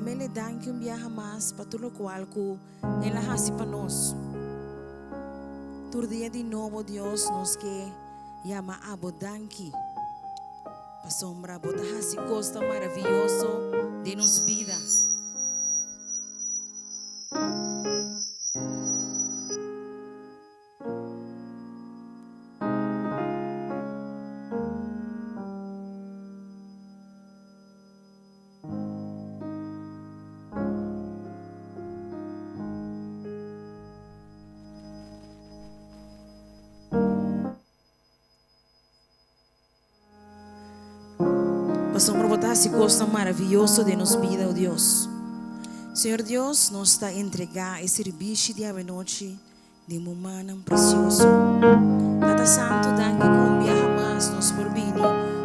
Damele danke un dia jamás patulo cual ku en la hasi panos. Turdia de novo Dios nos que llama abo danki. Pasombra bota hasi costa maravilloso de nos vida. Pasamos por esse gosto maravilhoso de nos vida, oh Deus. Senhor Deus, nos está a entregar esse serviço de ave noite de um humano precioso. Tata Santo, danke com via jamás nos porvini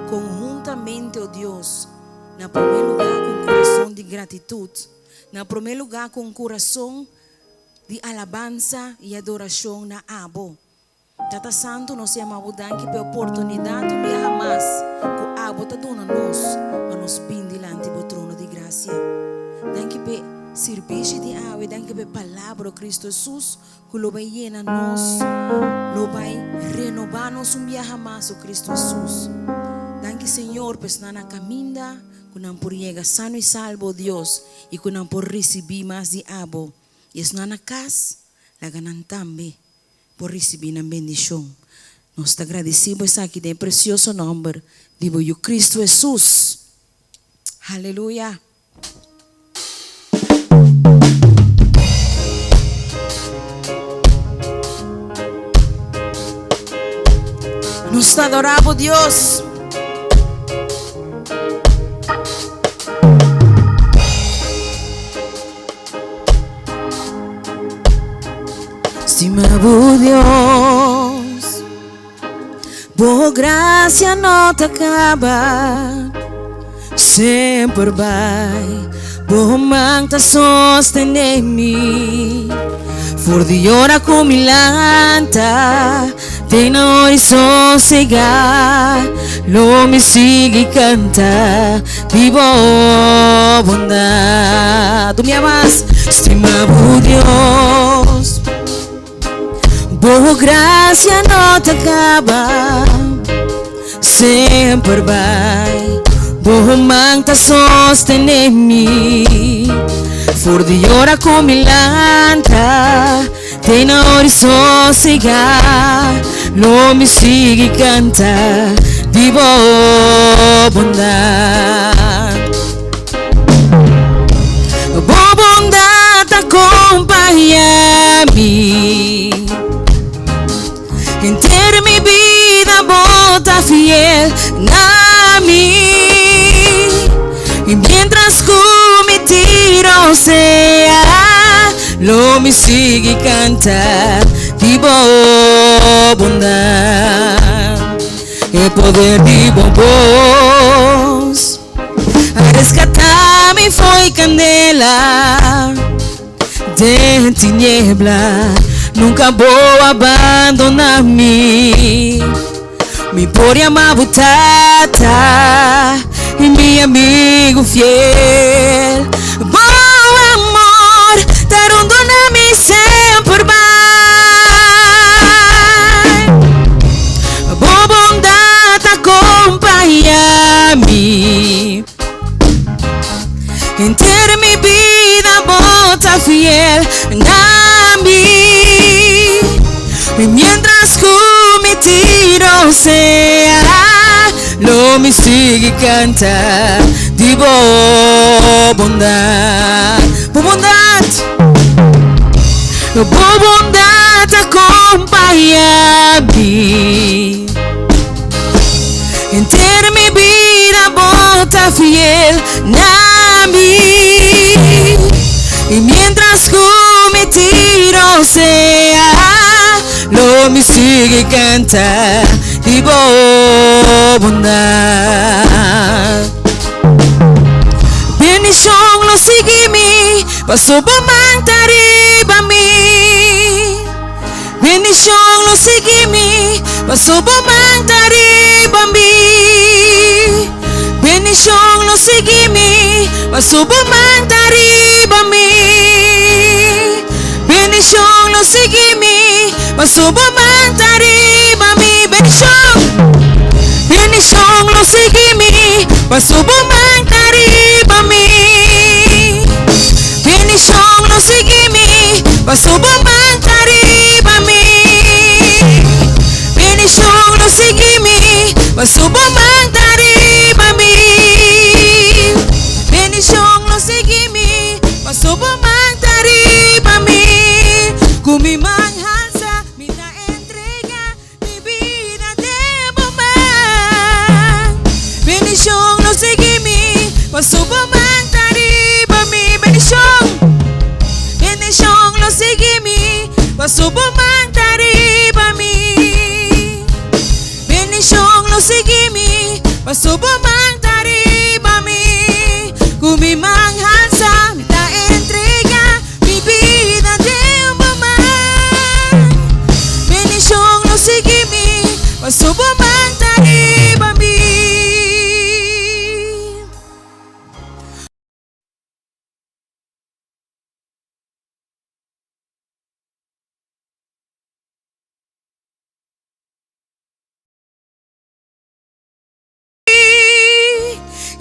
conjuntamente, oh Deus, na primeiro lugar com coração de gratitude, na primeiro lugar com coração de alabança e adoração na abo. Tata Santo, nós chamamos danke pela oportunidade de via jamás com abo tá dando nós, para nos bem diante do trono de graça. Danke pelo serviço de ave, danke pela palavra de Cristo Jesus, que lo vai llenar nós, lo vai renovar nós via jamás, o Cristo Jesus. Danke Senhor, pues na caminda, que não por llegar sano e salvo Deus, e que não por receber mais de abo. E es na casa, la ganan también por receber a bendição. Nós te agradecemos aqui de precioso nome de Cristo Jesus. Aleluia. Nos adoramos Deus. Estimado Deus, por graça não te acaba, sempre vai, por manta sostener-me, for de hora com milanta, tem na horizonte cegar, lo me sigue e canta, vivo bondade. Tu me amas, estimado Deus. Por graça não te acaba, sempre vai, por manta sostener-me, for de hora com milanta, tem na horizonte cegar, não me sigue e canta, vivo bondade. Boa bondade acompanha-me, inteira minha vida bota fiel a mim, e mientras que me tiro sea, lo me sigue e canta, vivo bondade, e poder de bom voz, a rescatar-me foi candela, de tiniebla, nunca vou abandonar-me. Me por amar tata e meu amigo fiel. Bom amor, dar dona-me sempre vai. Boa bondade acompanha-me, inteira minha vida bota fiel a mim, e mientras que me tiro sea, lo me sigue e canta, de boa bondade, boa bondade, boa bondade acompanha-me, inteira minha vida bota fiel a mim, e mientras que me tiro sea, lo me sigue e canta, de boa bondade. Bendição lo sigue-me, passou por mantariba me. Bendição lo sigue-me, passou por mantariba me. Bendição lo sigue-me, passou por mantariba. subo más arriba mi bendición. Bendición lo sigue mi, va subo más arriba mi. Bendición lo sigue mi, va subo más arriba mi. Bendición lo sigue mi, va subo más arriba mi. Bendición lo sigue mi, va subo más arriba mi. Con mi mano alza, mi da entrega, mi vida debo más. Bendición lo sigue mi, va subo más arriba mi. Bendición, bendición lo sigue mi, va subo más arriba mi. Bendición lo sigue mi, va subo más arriba mi. Con mi mano alza, mi da entrega, mi vida debo más. Bendición lo sigue mi, va subo más arriba mi.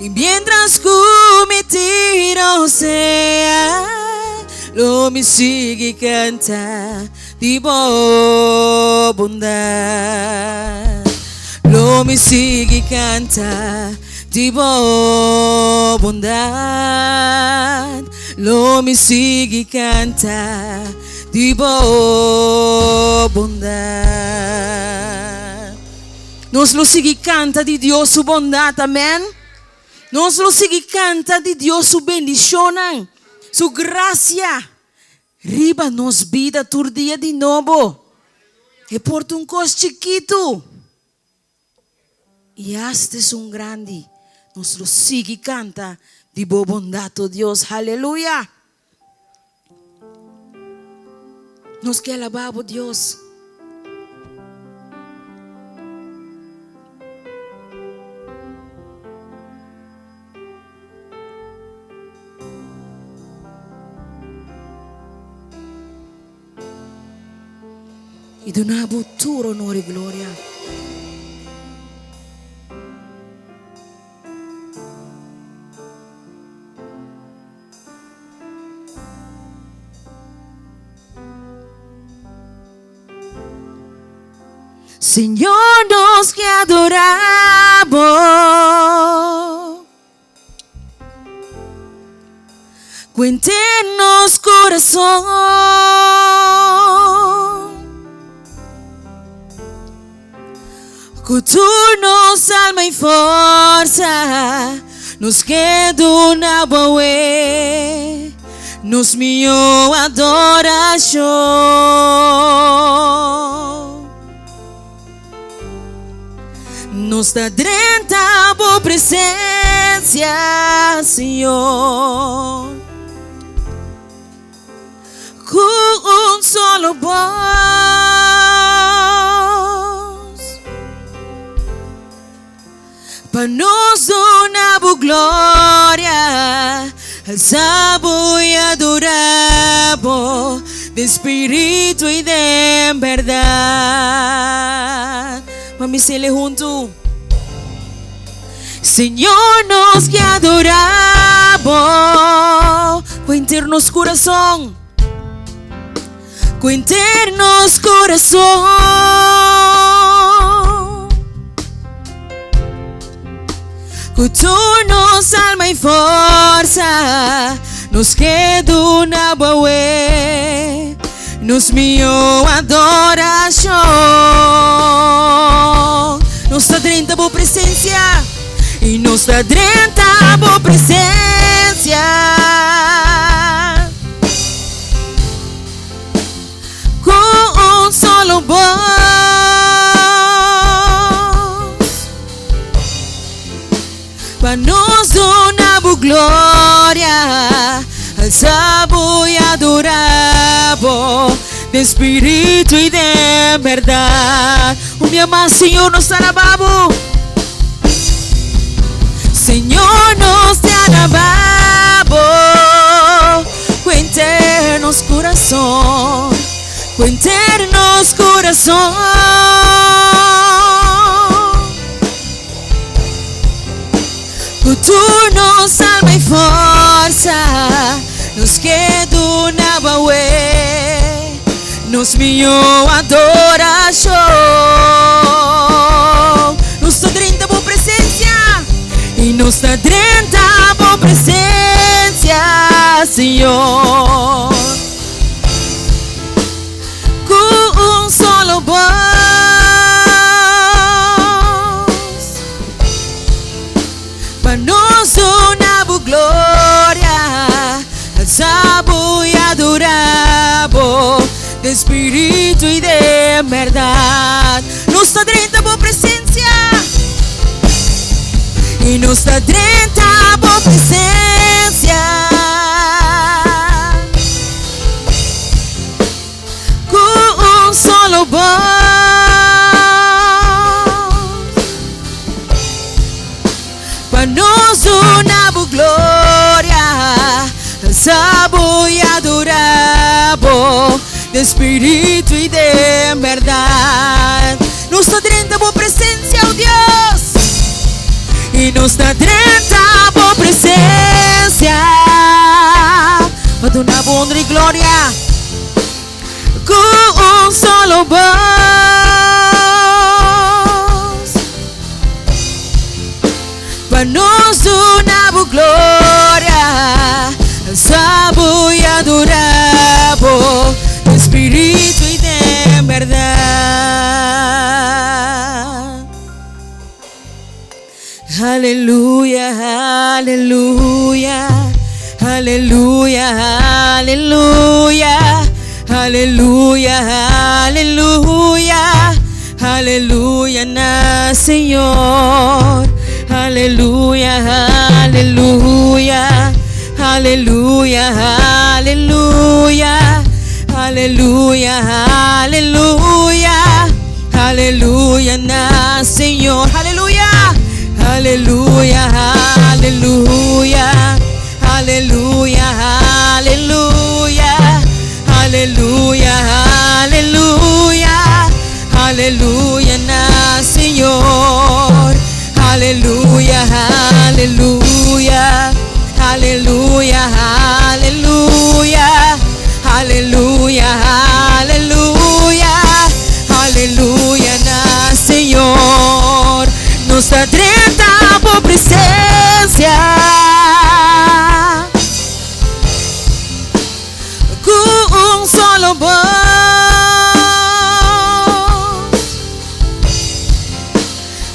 Y mientras cometido sea, lo me sigue canta de bondad. Lo me sigue canta de bondad. Lo me sigue canta de bondad. Nos lo sigue canta de Dios su bondad, amén. Nos lo sigue canta de Dios su bendición, su gracia. Riba nos vida todo día de nuevo. E porta un cos chiquito. Y este es un grande. Nos lo sigue canta de bondad, oh Dios. Aleluya. Nos que alabamos Dios. E donavo tutto onore e gloria. Señor, nos que adoramos, cuéntenos corazón. Que tu nos alma y fuerza, nos queda una boa, nos mío adoración. Nos da drenta por presencia, Señor. Con un solo voz, para nos donar gloria, alzamos y adoramos de espíritu y de verdad. Mami, se le junto. Señor, nos que adoramos con internos corazón, con internos corazón. Que tu nos alma y fuerza, nos queda una boa, nos mío adoración. Nos da drenta por presencia, y nos da drenta por presencia. Con un solo voz, para nos donar gloria, alzamos y adoramos de espíritu y de verdad. Mi amado Señor, nos alabamos. Señor, nos te alabamos. Cuéntenos corazón, cuéntenos corazón. nos alma e força, nos quedunava ué, nos minhou adoração, nos está dentro da boa presença, e nos está dentro da boa presença, Senhor, com solo voz, para nós uma boa glória, alzabo e adorabo, de espírito e de verdade, nos está dentro da boa presença, e nos está dentro da boa presença, com solo voz, para nós uma boa glória, alzabo e adorabo, de espírito e de verdade, nos está dentro da boa presença, oh Deus, e nos está dentro da boa presença, para uma boa honra e glória, com solo voz, para nós uma boa glória, alzabo e adorabo, de espírito e de verdade. Aleluia, aleluia, aleluia, aleluia, aleluia, aleluia, aleluia, na Senhor, aleluia, aleluia, aleluia, aleluia, aleluia, aleluia, aleluia, na Senhor, aleluia, aleluia, aleluia, aleluia, aleluia, aleluia, aleluia, aleluia, na Senhor, aleluia, aleluia, aleluia, aleluia, aleluia, aleluia, aleluia, na Senhor, nos está dentro da boa presença, com solo voz,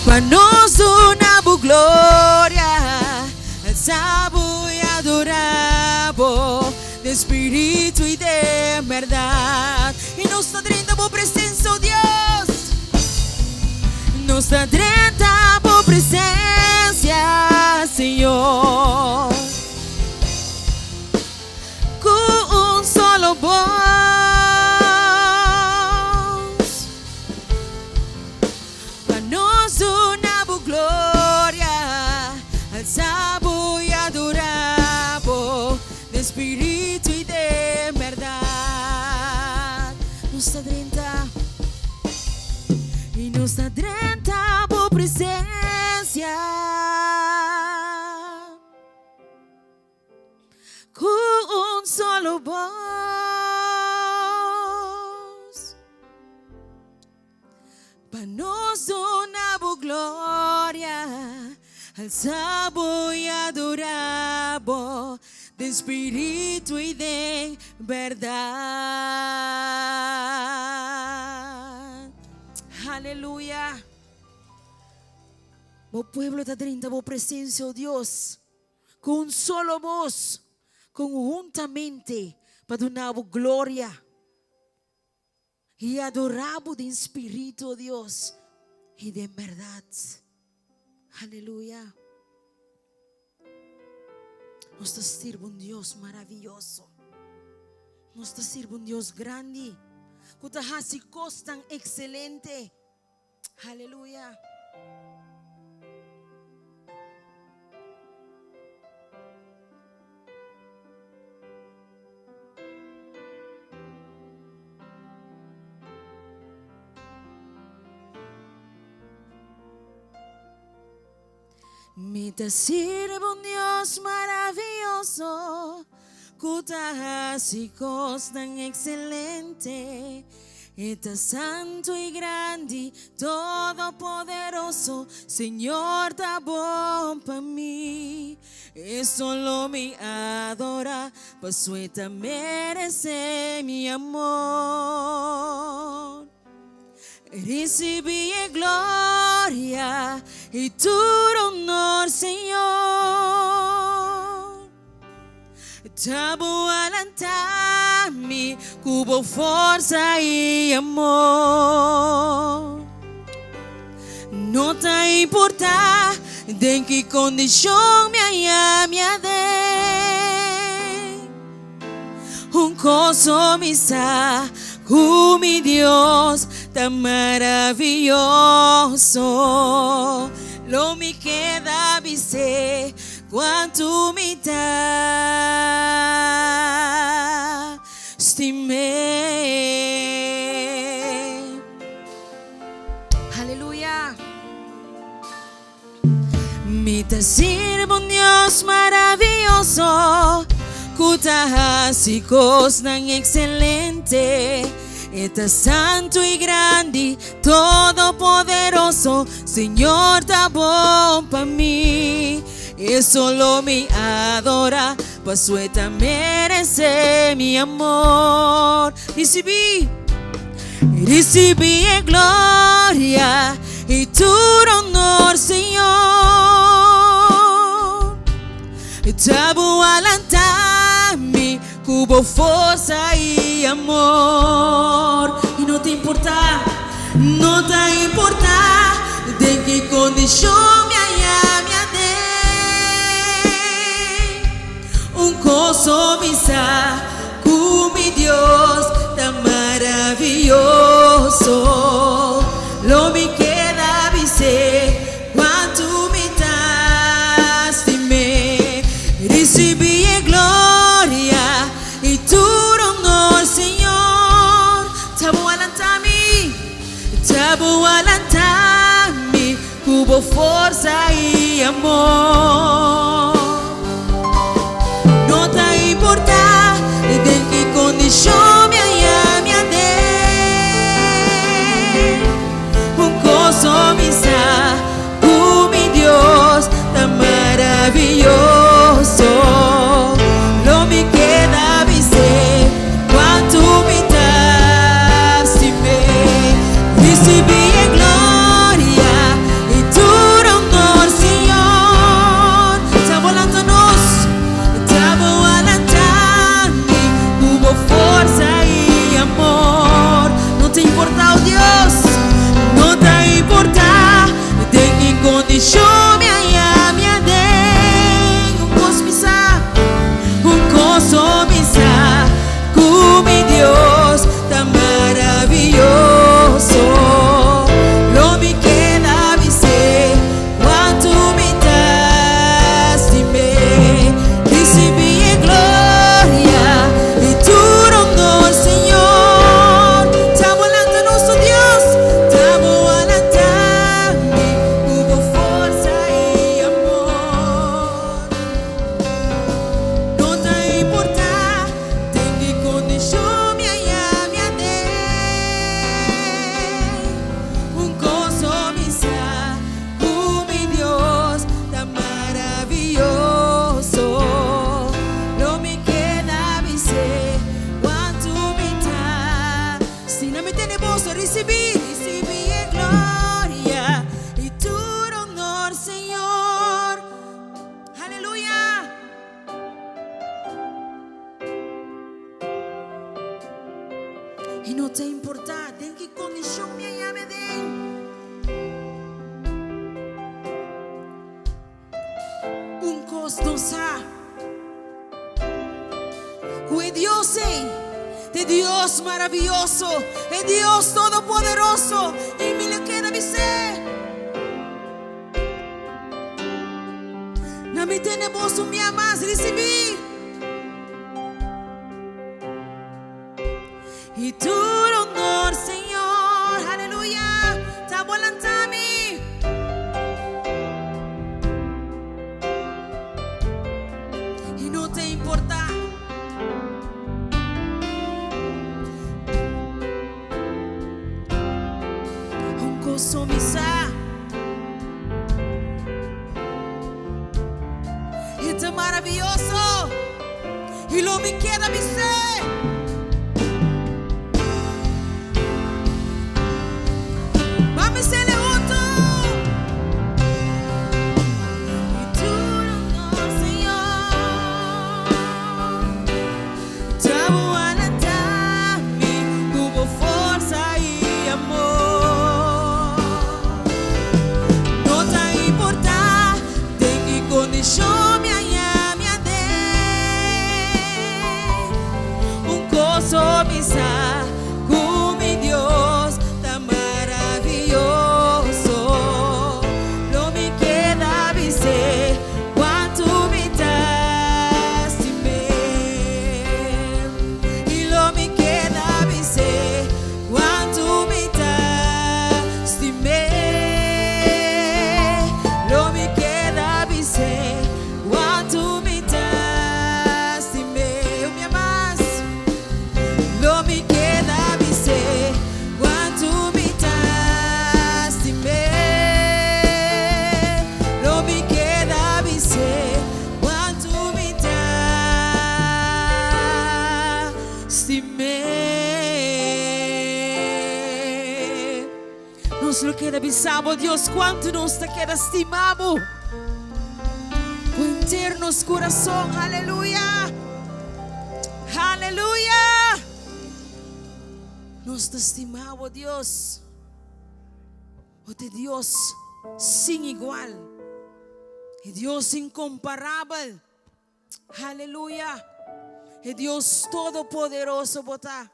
para nós uma boa glória, alzabo e adorabo, de espírito e de verdade, e nos está dentro da boa presença, oh Deus, nos está dentro da boa presença, Senhor, com solo voz, para nós uma boa glória, alzabo e adorabo, de espírito e de verdade, nos está dentro, e nos está dentro da boa presença, com solo voz, para nós uma boa glória, alzabo e adorabo, de espírito e de verdade. Aleluia. O pueblo está dentro de presencia, oh Dios, con un solo voz, conjuntamente, para dar gloria y adoramos de espíritu, oh Dios, y de verdad. Aleluya. Nos sirve un Dios maravilloso. Nos sirve un Dios grande. Que te hace cosas tan excelente. Aleluya. Mi te sirvo un Dios maravilloso, cutahásicos tan excelente. Estás santo y grande, todopoderoso, Señor, está bom para mí. E solo me adora, pues suelta merece mi amor. Recibí gloria y tu honor, Señor. Tabo alantami, cubo força e amor. Não te importa de que condição me dei. Coso me sa, mi Dios tan maravilloso. Lo me queda dizer quanto me dá. Estimei. Aleluia. Me te sirvo un Dios maravilloso, cutahásicos tan excelente. Estás santo y grande, todopoderoso, Señor, está bom para mí. E solo me adora, pues suelta merece mi amor. Recibí gloria y tu honor, Señor. Tabo alantami, cubo força e amor. E não te importa de que condição me dei. Coso me sa, mi Dios tan maravilloso. Lo me queda dizer quanto me das de mim. Recibí gloria y tu honor, Señor. Tabo alantami, cubo força e amor. Não te importa de que condição me dei. Coso me sa, mi Dios tan maravilloso. Lo me queda dizer quanto me das de mim. Recibí gloria y tu honor, Señor. Tabo alantami, cubo força e amor. Não te importa, oh Deus, não te importa de que condição me dei. Coso me sa, mi Dios tan maravilloso. Lo me queda dizer quanto me das de mim. Recibí gloria y tu honor, Señor. Tabo alantami, oh Deus, tabo alantami, cubo força e amor. Não te importa de que condição me dei. Coso me sa, mi Dios tan maravilloso. Lo me queda dizer quanto me dá. Si não me tenemos, recibí gloria y tu honor, Señor. Aleluya. E não te importa de que condição me dei. Costo sa, Dios de Dios maravilloso, es Dios todopoderoso. Y me le queda dizer, na me tenemos un día más recibí. Y tu honor, Señor, aleluya. Tabo alantami, importa. Un gozo misa y tan maravilloso y lo me queda mi ser. Vamos a le junto. Y tú no, Señor, estamos alentando, tuvo fuerza y amor. No te importa de qué condición me haya, me andé. Un gozo misa con mi Dios tan maravilloso. No me queda dizer quanto me estimé. E não me queda dizer quanto me estimé. Não me queda dizer quanto me estimé. Me amas. Não me queda dizer quanto me estimé. Não me queda dizer quanto me estimé. Nos lo queda bisamo, Dios, quanto nos te queda estimamos. Con internos corazón, aleluya. Aleluya. Nos te estimamos, Dios. O te Dios sin igual. Y Dios incomparable. Aleluya. Y Dios todopoderoso, bota.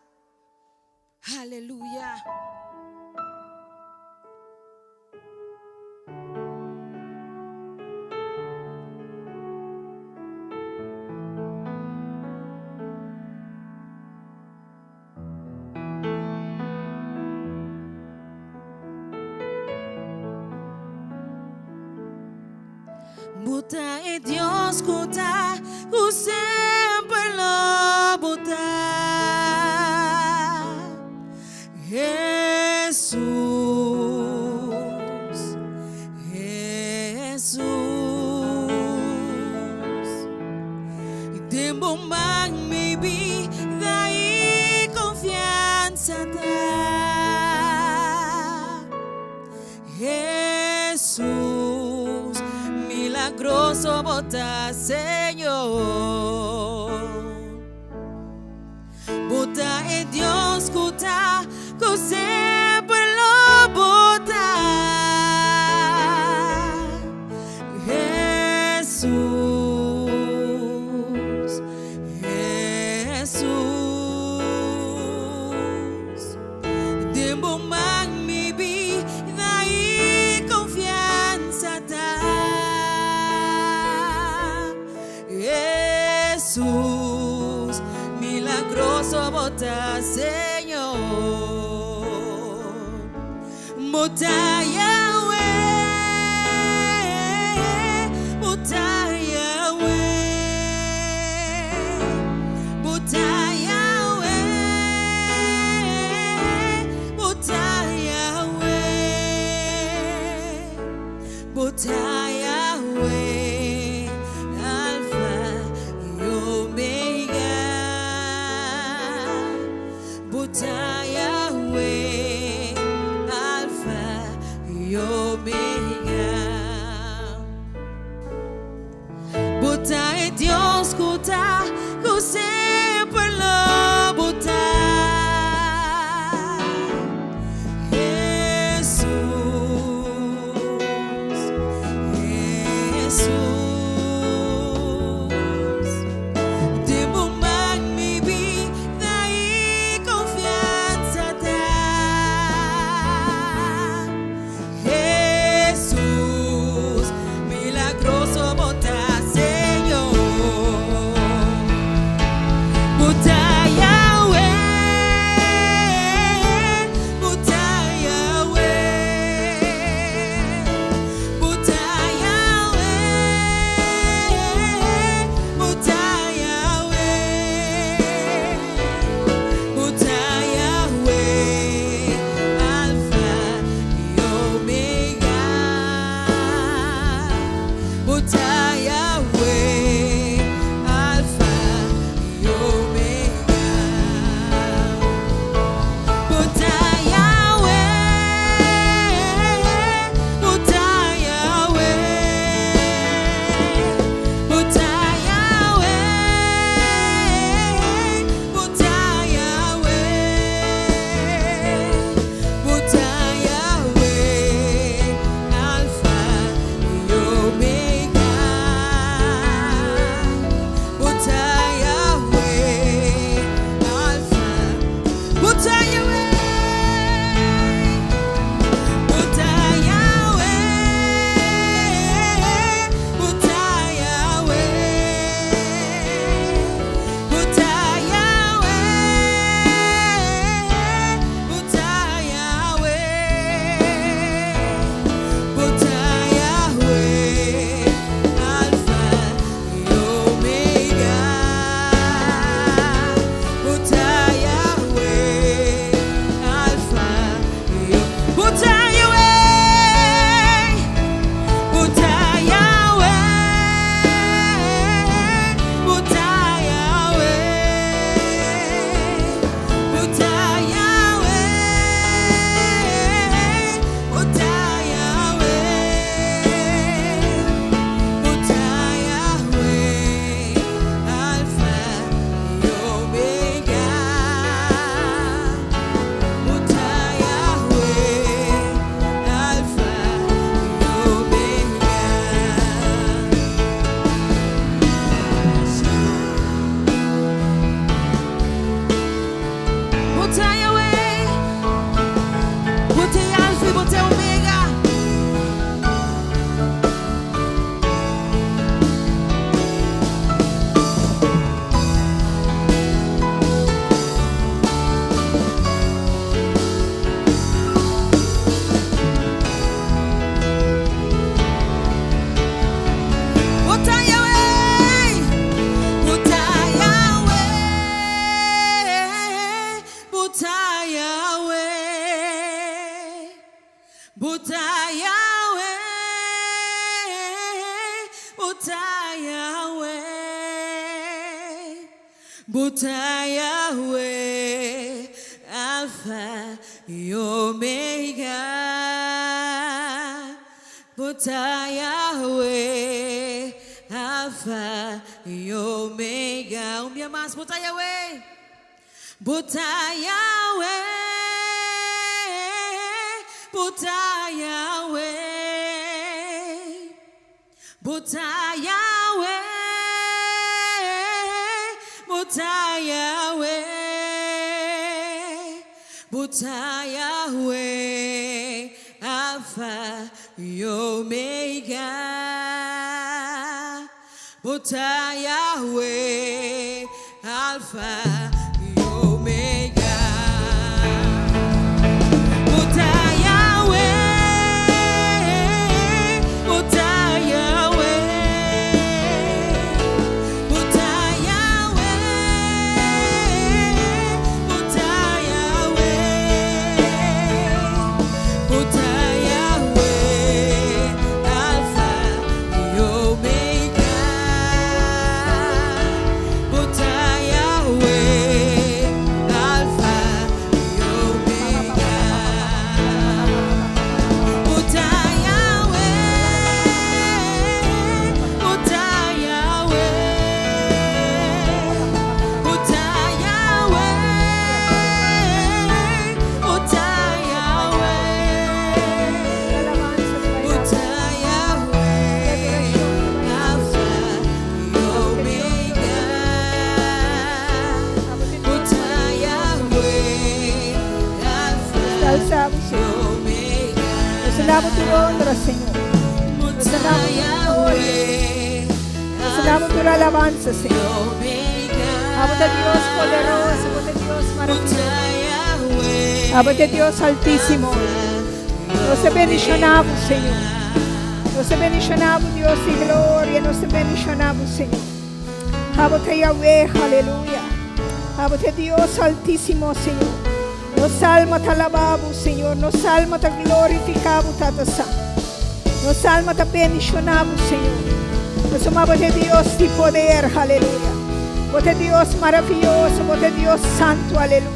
Aleluya. Bota e Dios cuta, o sempre lo bota. Jesus, Jesus. Tempo mais me vi, daí confiança dá. Jesus, milagroso bota, Señor. Bota en Dios, cuta, que siempre lo bota. Jesús, Jesús. De bomba mi vida y confianza da. Jesús, milagroso bota, Señor. Bota Yahweh, bota Yahweh, bota Yahweh, bota Yahweh, bota Yahweh, Alfa y Omega. Bota Yahweh, Alfa y Bota Yahweh, Alpha y Omega. Bota Yahweh, Alpha y Omega. Un día más, bota Yahweh. Bota Yahweh, bota Yahweh, bota Yahweh, bota Yahweh, bota Yahweh, Alpha y Omega. Bota Yahweh, Alpha y Omega. Bota Yahweh, bota Yahweh, bota Yahweh, bota Yahweh, bota Yahweh, Alpha y Omega. Bota Yahweh, Alpha y Omega. Bota Yahweh, bota Yahweh, bota Yahweh, bota Yahweh, bota Yahweh, Alpha y Omega. Bota Yahweh, Alpha Alzamos, y Senhor. Omega. Nos damos tu honra, Señor. Bota Yahweh, Nos damos tu alabanza, Señor. Omega. Abota Dios poderoso, abota Dios maravilloso, Bota Yahweh, abota Dios altísimo. Nos te bendicionamos, Señor. Nos te bendicionamos, Dios de gloria. Nos te bendicionamos, Señor. Abota Yahweh, aleluya. Abota Dios altísimo, Señor. Nos alma te alabamos, Señor. Nos alma te glorificamos, Tata Santo. Nos alma te bendicionamos, Señor. Nos amamos de Dios de poder, aleluya. Bote Dios maravilloso, bote Dios santo, aleluya.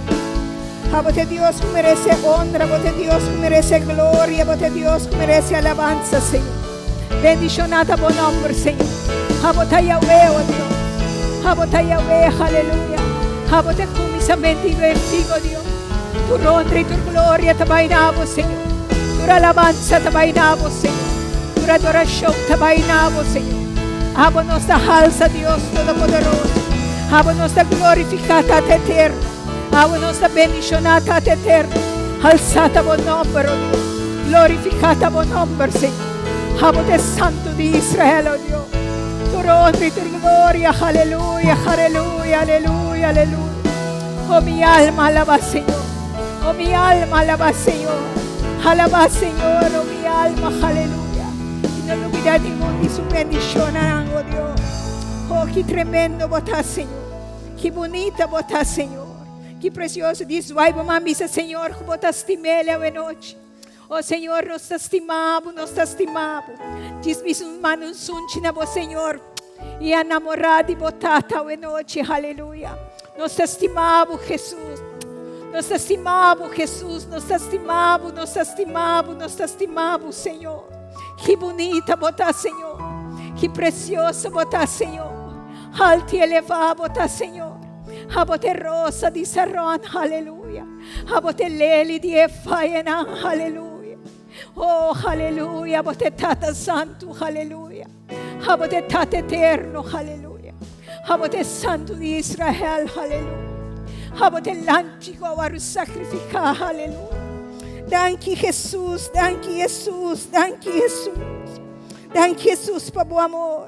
Bote Dios que merece honra, bote Dios que merece gloria, bote Dios que merece alabanza, Señor. Bendicionada buen nombre, Señor. Bote Yahweh, oh Dios. Bote Yahweh, aleluya. Bote comisamente y bendigo, Dios. Tu honra y tu gloria te bailamos, Señor. Tu alabanza te bailamos, Señor. Tu adoración te bailamos, Señor. Nos da alza, Dios Todopoderoso. Nos da glorificata te eterno. Nos da bendicionata te eterno. Alzata buen nombre, oh Dios. Glorificata buen nombre, Señor. Te santo de Israel, oh Dios. Tu honra y tu gloria, aleluya, aleluya, aleluya, aleluya. Oh, mi alma alaba, Señor. Oh, mi alma alaba, Señor. Alaba, Señor, oh, mi alma, aleluya. Y no olvida ningún de su bendición, oh Dios. Oh, qué tremendo botas, Señor. Qué bonita botas, Señor. Qué precioso. Diz, vai, mami, Señor, que botas timele a noite. Oh, Senhor, nós te estimamos, nós te estimamos. Diz-me manos suntina, bo Senhor. E a namorada e botata a noite, aleluia. Nós te estimamos, Jesus. Nós te estimamos, Jesus. Nós te estimamos, nós te estimamos, nós te estimamos, Senhor. Que bonita botar, Senhor. Que precioso botar, Senhor. Alto e elevado botar, Senhor. Abote rosa de Saron, aleluia. Abote leli de Efaiana, aleluia. Oh, aleluia. Abote tata santo, aleluia. Abote tata eterno, aleluia. Abote santo de Israel, aleluia. Abote lântico para sacrificar, aleluia. Danke Jesus, danke Jesus, danke Jesus. Danke Jesus para o amor.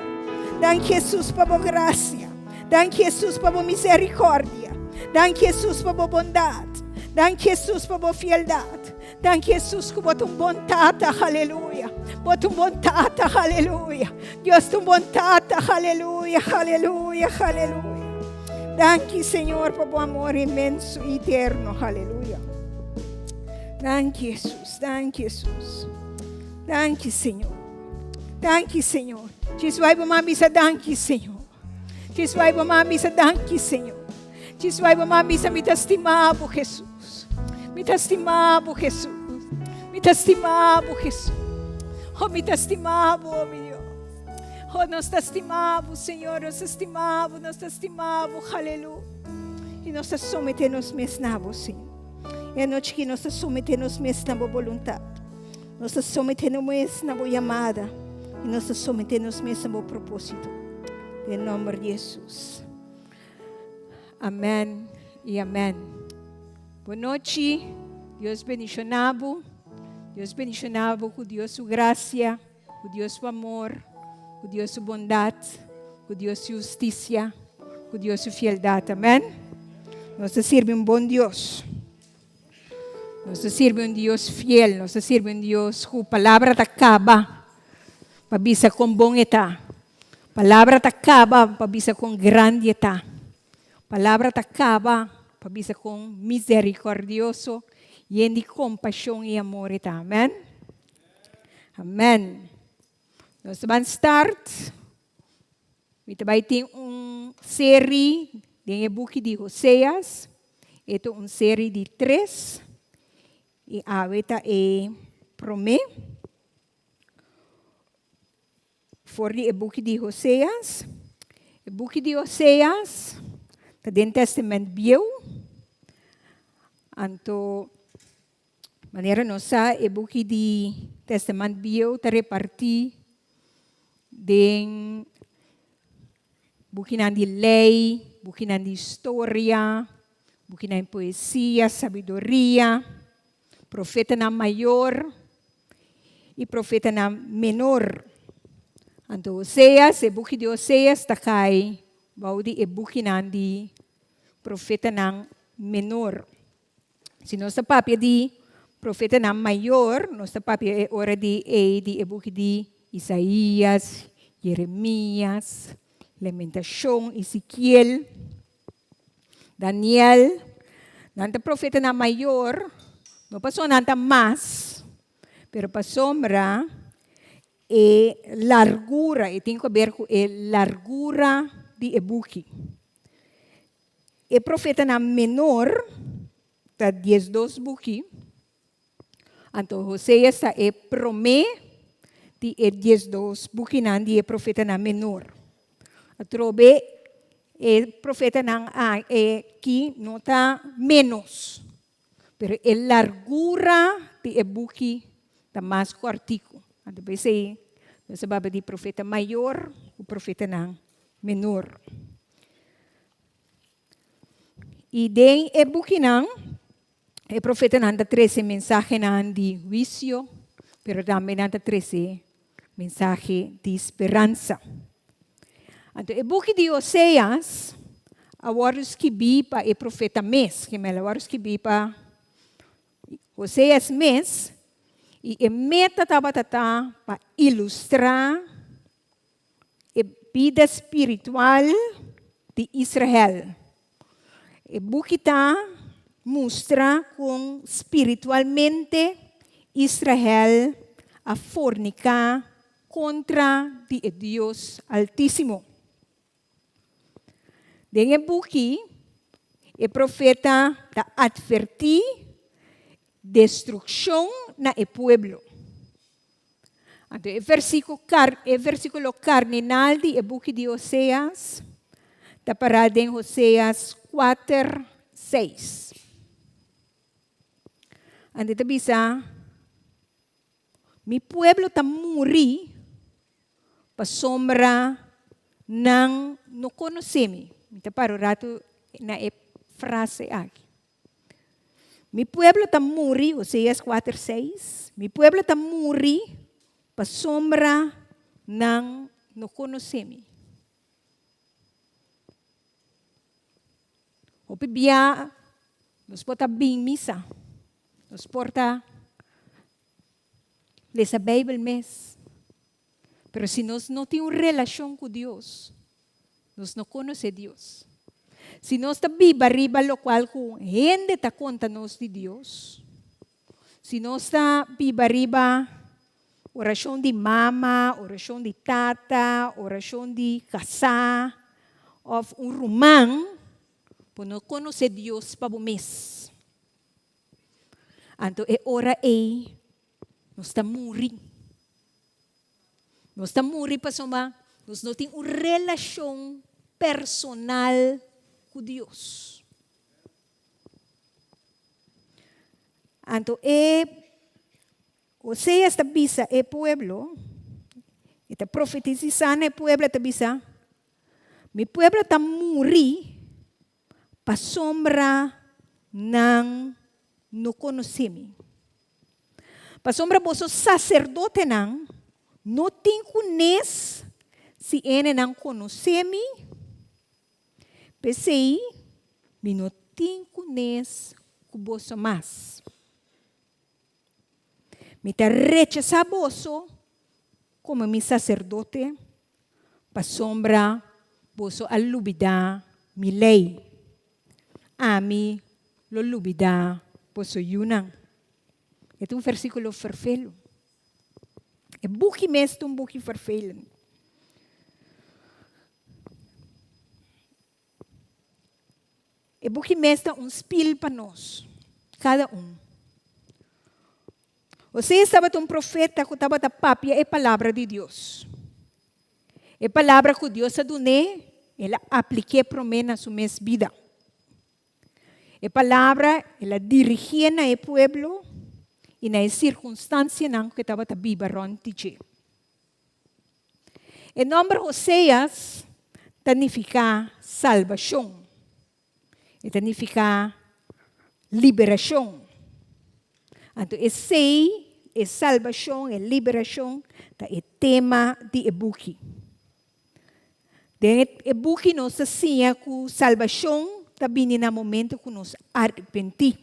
Danke Jesus para a graça. Danke Jesus para a misericórdia. Danke Jesus para a bondade. Danke Jesus para a fieldade. Danke Jesus que bota bom tata, aleluia. Bota bom tata, aleluia. Deus tem bom tata, aleluia, aleluia, aleluia. Danke, Senhor, para o amor imenso e eterno, aleluia. Danke, Jesus, danke, Jesus. Danke, Senhor. Danke, Senhor. Diz vai para uma missa, danke, Senhor. Diz vai para uma missa, danke, Senhor. Chisway mami sa mitastimabo, Jesus. Mitastimabo, Jesus. Mitastimabo, Jesus. Oh, mitastimabo, oh, meu Deus. Oh, nós te estimamos, Senhor, nós te estimamos, aleluia. E nós te submetemos mesmo, Senhor. É a noite que nós te submetemos mesmo na boa vontade. Nós te submetemos mesmo na boa chamada. E nós te submetemos mesmo na boa propósito. Em nome de Jesus. Amém e amém. Boa noite. Deus bendicionado. Deus bendicionado com Deus sua graça, com Deus seu amor, com Deus sua bondade, com Deus sua justiça, com Deus sua fidelidade. Amém? Nós servimos um bom Deus. Nós servimos um Deus fiel. Nós servimos um Deus que a palavra acaba para bisa com bom etá. A palavra acaba para bisa com grande etá. A palavra acaba para bisa com misericordioso e em de compaixão e amor etá. Amém? Amém. Nós vamos start. Vai ter série de book de Oséias. Ito série de 3. E a weta é promê. For die boek de Oséias. O boek de Oséias, dat den testament bio. Anto, maneira nossa, o boek de testament bio, te reparti den boek na de lei, boek na de história, boek na poesia, sabedoria, profeta na maior e profeta na menor. Anto Oséias, o book de Oséias, takay, baudi e book nandi profeta ng menor. Se nós papia di profeta ng maior, nós papia ora di e book de Isaías, Jeremias, Lamentação, Ezequiel, Daniel. Nanta profeta ng maior, no pasó nanta mas, pero pasombra e largura, e tem que ver com a largura de ebuki. E profeta na menor, está 12 buki, então Oséias está e promê de 12 buki na de profeta na menor. A trobe e profeta na que não está menos, pero a largura de ebuki está mais cortico. Então, vai ser, nós vamos de profeta maior, o profeta não menor. E den e bukinang, o profeta não dá 13 mensagens de juízo, pero também não dá 13 mensagens de esperança. Então, o book de Oséias, agora escrevi para o profeta mês, que me agora escrevi para Oséias mês. E a meta estava para ilustrar a vida espiritual de Israel. E Bukita mostra como espiritualmente Israel a fornicar contra o Deus Altíssimo. Dentro do Buki, o profeta advertiu destruição na e pueblo. Então, o versículo cardinal de book de Oséias está parado em Oséias 4:6. Então, está bisa, mi pueblo está morri para sombra não conhece-me. Está para o rato na frase aqui. Mi pueblo está morri, Oséias 4:6. Mi pueblo está morri para sombra não conhece-me. O pibia nos porta bem missa, nos porta ler a Bíblia mês. Pero se nós não temos relação com Deus, nós não conhecemos Deus. Se nós está viva arriba, lo qual com gente está conta-nos de Deus. Se nós está viva arriba, oração de mama, oração de tata, oração de casar, ou romano, por não conhecer Deus para o mês. Então, é hora aí, nós estamos morrendo. Nós estamos morrendo para somar, nós não temos uma relação personal com Deus. Então, você está bisa é pueblo, está profetizando é pueblo, está bisa, meu pueblo está morrendo para sombra não conhecer-me. Para sombra você sacerdote não tem conhece se ele não conhece-me. Pensei, não tem conhece com você mais. Me está rechazando você como meu sacerdote para sombra você alubida mi lei. A mim lo lubida você yunang. Ito un versículo vervelho. É boekje mesmo um boekje vervelend. É boekje mesmo um spil para nós, cada um. Você estava um profeta que estava a papia é palavra de Deus. É palavra que Deus a doné, ela aplique para mim na sua vida. É palavra, ela dirigia na pueblo e na circunstância que estava a viver rontiche. O nome Oséias significa salvação. E significa liberação. Então, esse é salvação, é liberação, é tema de ebuki. De ebuki nos ensina que salvação também no momento que nos arrepenti.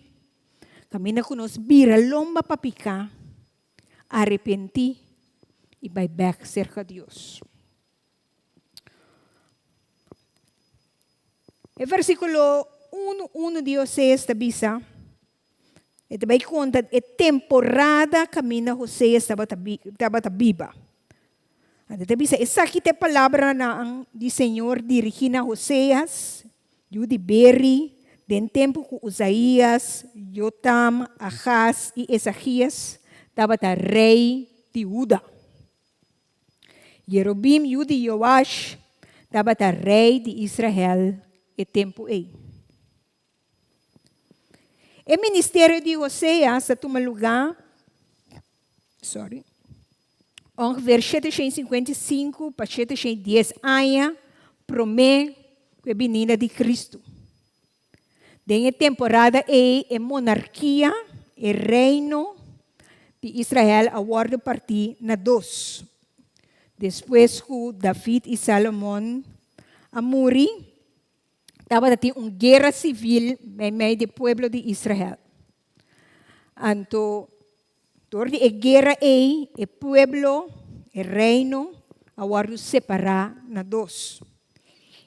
Camina que nos vira lomba para picar, arrepenti e vai back cerca de Deus. O versículo 1 de Oséias bisa, ito vai conta, é temporada camina Oséias estava viva. Ito bisa, essa aqui é a palavra na de Senhor dirigida a Oséias, Judy Berry, den tempo que Usaías, Jotam, Ahaz e Esaquias estava rei de Judá. Jerobim, Judy e Joash estava rei de Israel e tempo aí. O ministério de Oséias está em lugar, ongeveer 755 para 710 anos, promete a vinda de Cristo. Denha temporada é monarquia, é reino de Israel a guarda partir na dois. Depois que David e Salomão morreram, estava tendo uma guerra civil no meio do povo de Israel. Então, durante a guerra o povo, o reino, a guarda separar na dois.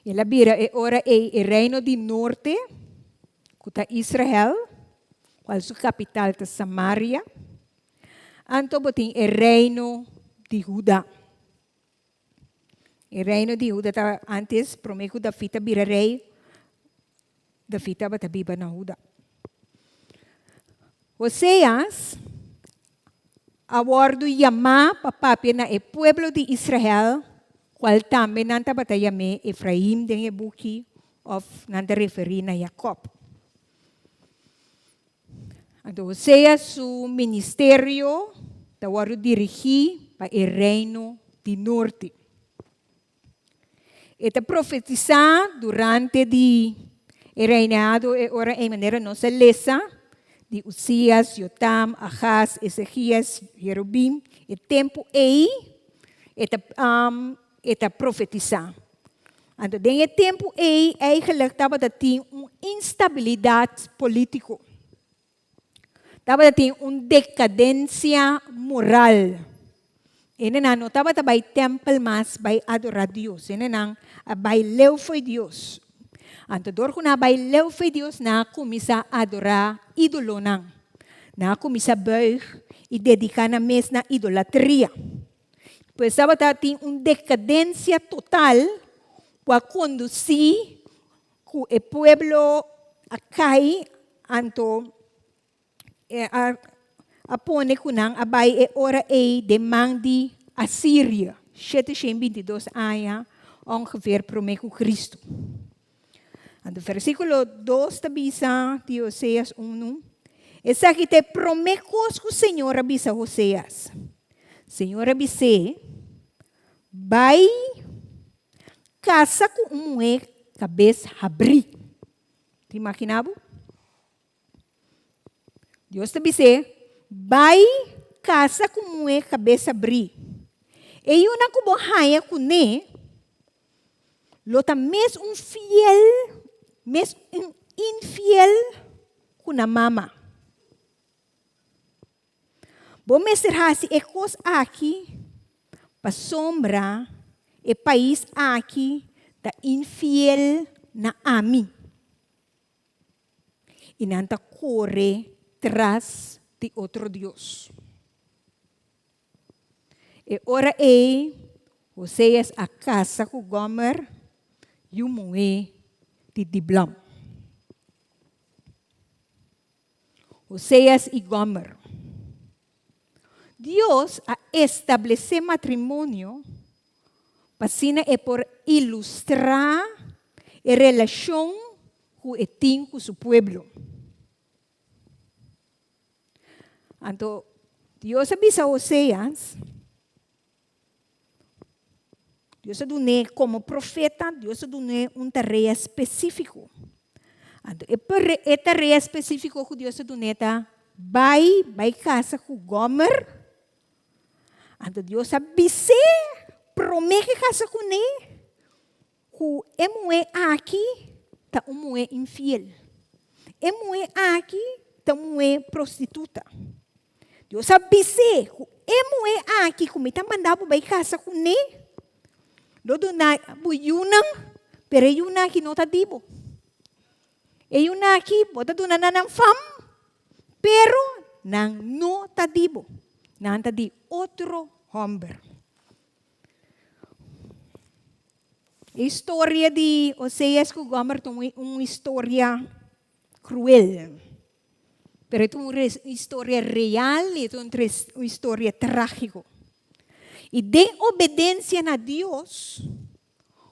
E la vira ora o reino do norte, que é Israel, qual sua capital é Samaria. Então, tem o reino de Judá. O reino de Judá estava antes, promete David vira rei, David estava viva na Judá. Oséias, aguardo chamar para o povo de Israel, qual também não estava a chamar Efraim, den buki, ou não te referir a Jacob. Então, Oséias, o ministério, estava dirigir para o reino do norte. Eta profetizar durante o reinado, ora em maneira nossa lesa, de Uzias, Jotam, Ahaz, Ezequias, Jerobim, e tempo aí, eta profetizar. Então, nesse tempo aí, eigenlijk estava tendo uma instabilidade política. Estava tendo uma decadência moral. Ele não estava para o templo, mas para adorar Deus. Ele não vai leu foi Deus. Então, quando vai leu foi Deus, não começa a adorar ídolo, não começa a buig e dedicar na mesma idolatria. Pois estava tendo uma decadência total para conduzir el pueblo acai anto apone kunang abay ora de mangdi Assyria. 722 anos, ongeveer promeco Cristo. En het versículo 2 de Oseas 1, essa que te promecos que o Senhor avisa Oseas. Senhor avise, vai casa com cabeça abrir. Te imaginava? Deus te avise, vai casa com cabeça abrir. E eu não como raia com ne, lota mes fiel, mes infiel com a mama. Bom mestre hasi ekos aqui, pa sombra e país aqui da infiel na ami. E nanta corre tras de outro Deus. E ora Oseas a casa com Gomer e o moe de Diblam. Oseas e Gomer. Deus a estabelecer matrimônio pasina é por ilustrar a relação que tem com o seu povo. Então, Deus avisa a Oseas, Deus deu como profeta, Deus deu tarefa específica. Então, é tarefa específica que Deus deu vai casa com Gomer. Então, Deus avisa, promete casa com ele, que é mulher aqui, tá mulher infiel. É mulher aqui, tá mulher prostituta. Deus avisa, que é mulher aqui, que me tá mandando vai casa com ele. Lodo na buyunang, pero yuna aqui não tá dibo. E yuna aqui, bota do nanang fam, pero nang no tá dibo. Nang tá di outro homem. A história de Oseas com Gomer é uma história cruel. Pero é uma história real e é uma história trágica. E de obediência a Deus,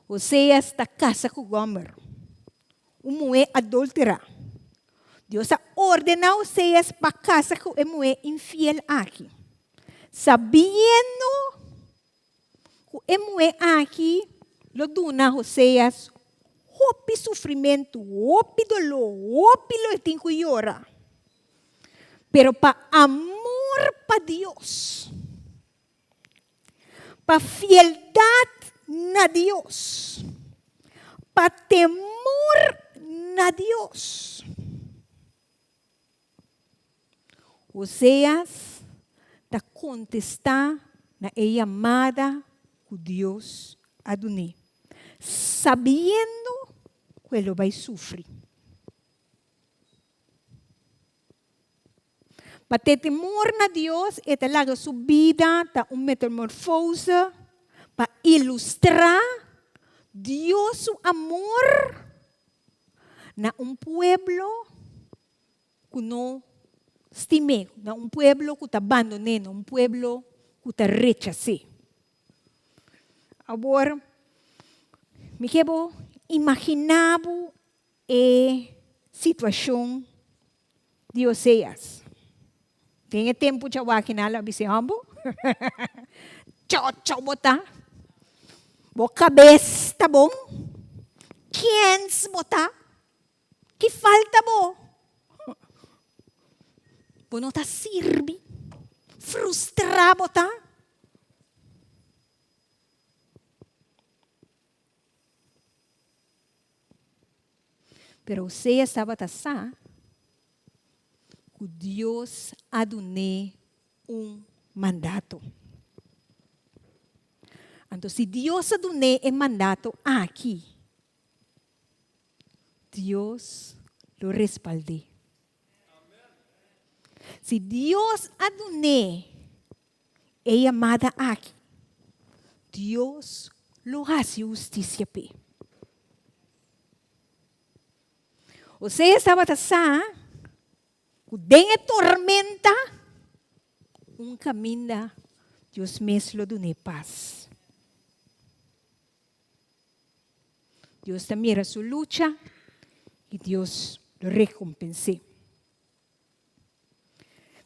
Oseas está casa com Gomer. Uma mulher adúltera. Deus ordena Oseas para casa com uma mulher infiel aqui. Sabendo que a mulher aqui, lo duna Oseas, hopi sofrimento, hopi dolor, hopi lo tem que llorar. Pero para amor para Deus, para fieldade na Deus, para temor na Deus. Oseas está contestar na chamada que Deus adonou, sabendo que ele vai sofrer. Para ter temor na Deus, é talaga sua vida, tá uma metamorfose, para ilustrar Deus o amor na pueblo que não estima, na pueblo que está abandonado, na pueblo que está rechazado. Agora, me quero imaginar a situação de Oseas. Tem tempo de eu aqui na lá, você ambo? Tchau, botar. Boa cabeça, tá bom? Quem botar? Que falta, bom? Bom, não tá sirve. Frustrar, botar. Pero você estava tassá. Que Deus adonou mandato. Então, se Deus adonou mandato aqui, Deus lo respalde. Se Deus adonou chamada aqui, Deus lo hace justiça. Oséias estava sa, kudeng tormenta, caminho, Deus mesmo do paz. Deus te mira sua luta e Deus lo recompensa.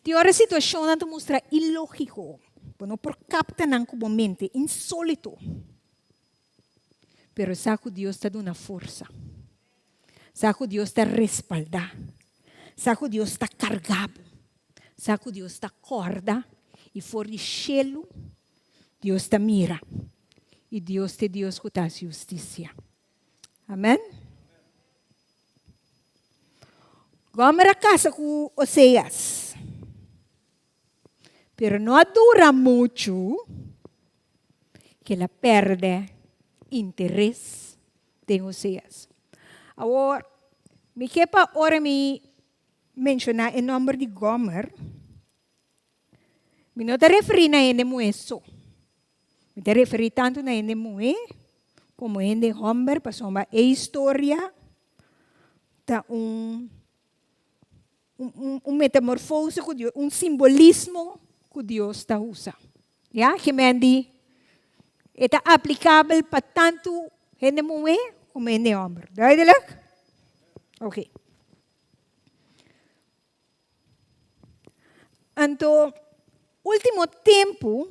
Tem hora situação não te mostra ilógico, não por capta não como mente, insólito. Pero sabe Deus te dá uma força. Sabe Deus te respalda. Sabe Deus te cargado. Sabe Deus te corda. E for de cielo, Deus te mira. E Deus te Deus que faz justiça. Amém? Vamos a casa com Oséias. Pero não dura muito que ela perde interesse de Oséias. Agora, me quepa ora me mencionar o nome de Gomer. Me não te referi na ele moeso. Me te referi tanto na ele moe como ele Gomer, para somar a história da metamorfose com Deus, simbolismo que Deus está usa. Ja, que mendi é aplicável para tanto ele moe como ele Gomer. Duidelijk? Ok. Então, último tempo,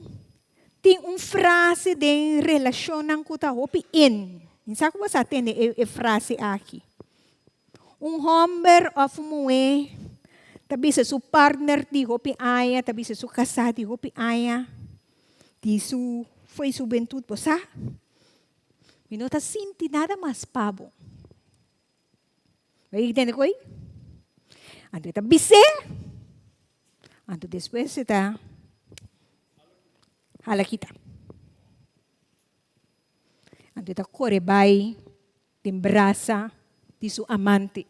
tem frase de relação com o hopi in. Não sabe como você tem a frase aqui. Homem ou mulher, tabi sa seu partner de hopi aya, tabi sa seu casado de hopi aya, de foi juventude, você? E não está sentindo nada mais pabo. Vai entender ko? Então, tabi se, então depois está hala kita. Ando ta korebay, timbrasa, di su amante.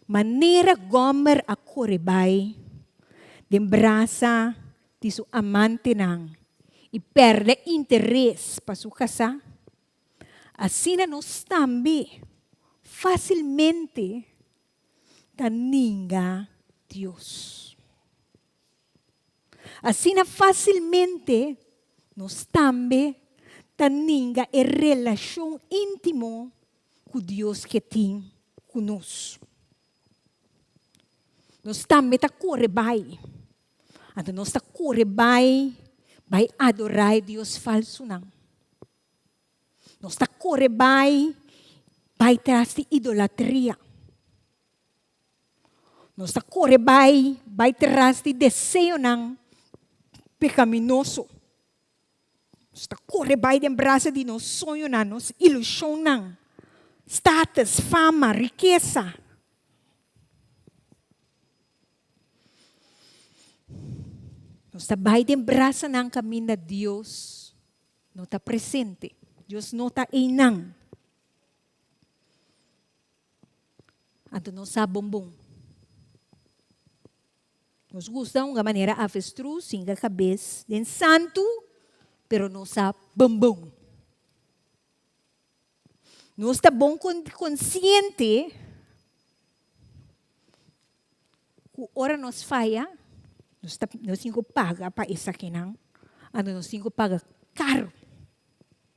Manera Gomer a korebay, timbrasa, di su amante nang, e perde interesse pa su casa. Assim nos tambi, facilmente, taninga Deus. Assim facilmente nos também taninga a relação íntima com Deus que tem conosco. Nós também tá corre vai. Então nós tá corre vai adorar Deus falso não. Nós tá corre vai tras de idolatria. Nós tá corre vai tras de desejo não. Pecaminoso. Está corre vai de braço de nos sonho na nos ilusão não. Status, fama, riqueza. Nos está vai de braço ng caminho de Deus. Não está presente. Deus não está inang. Então não sabe bombom. Nos gusta uma maneira avestruz, singa cabeça, den santo, pero não sabe bombom. Nós está bom consciente que ora nos falha, nós tinha paga para isso aqui não, ano nós tinha paga caro,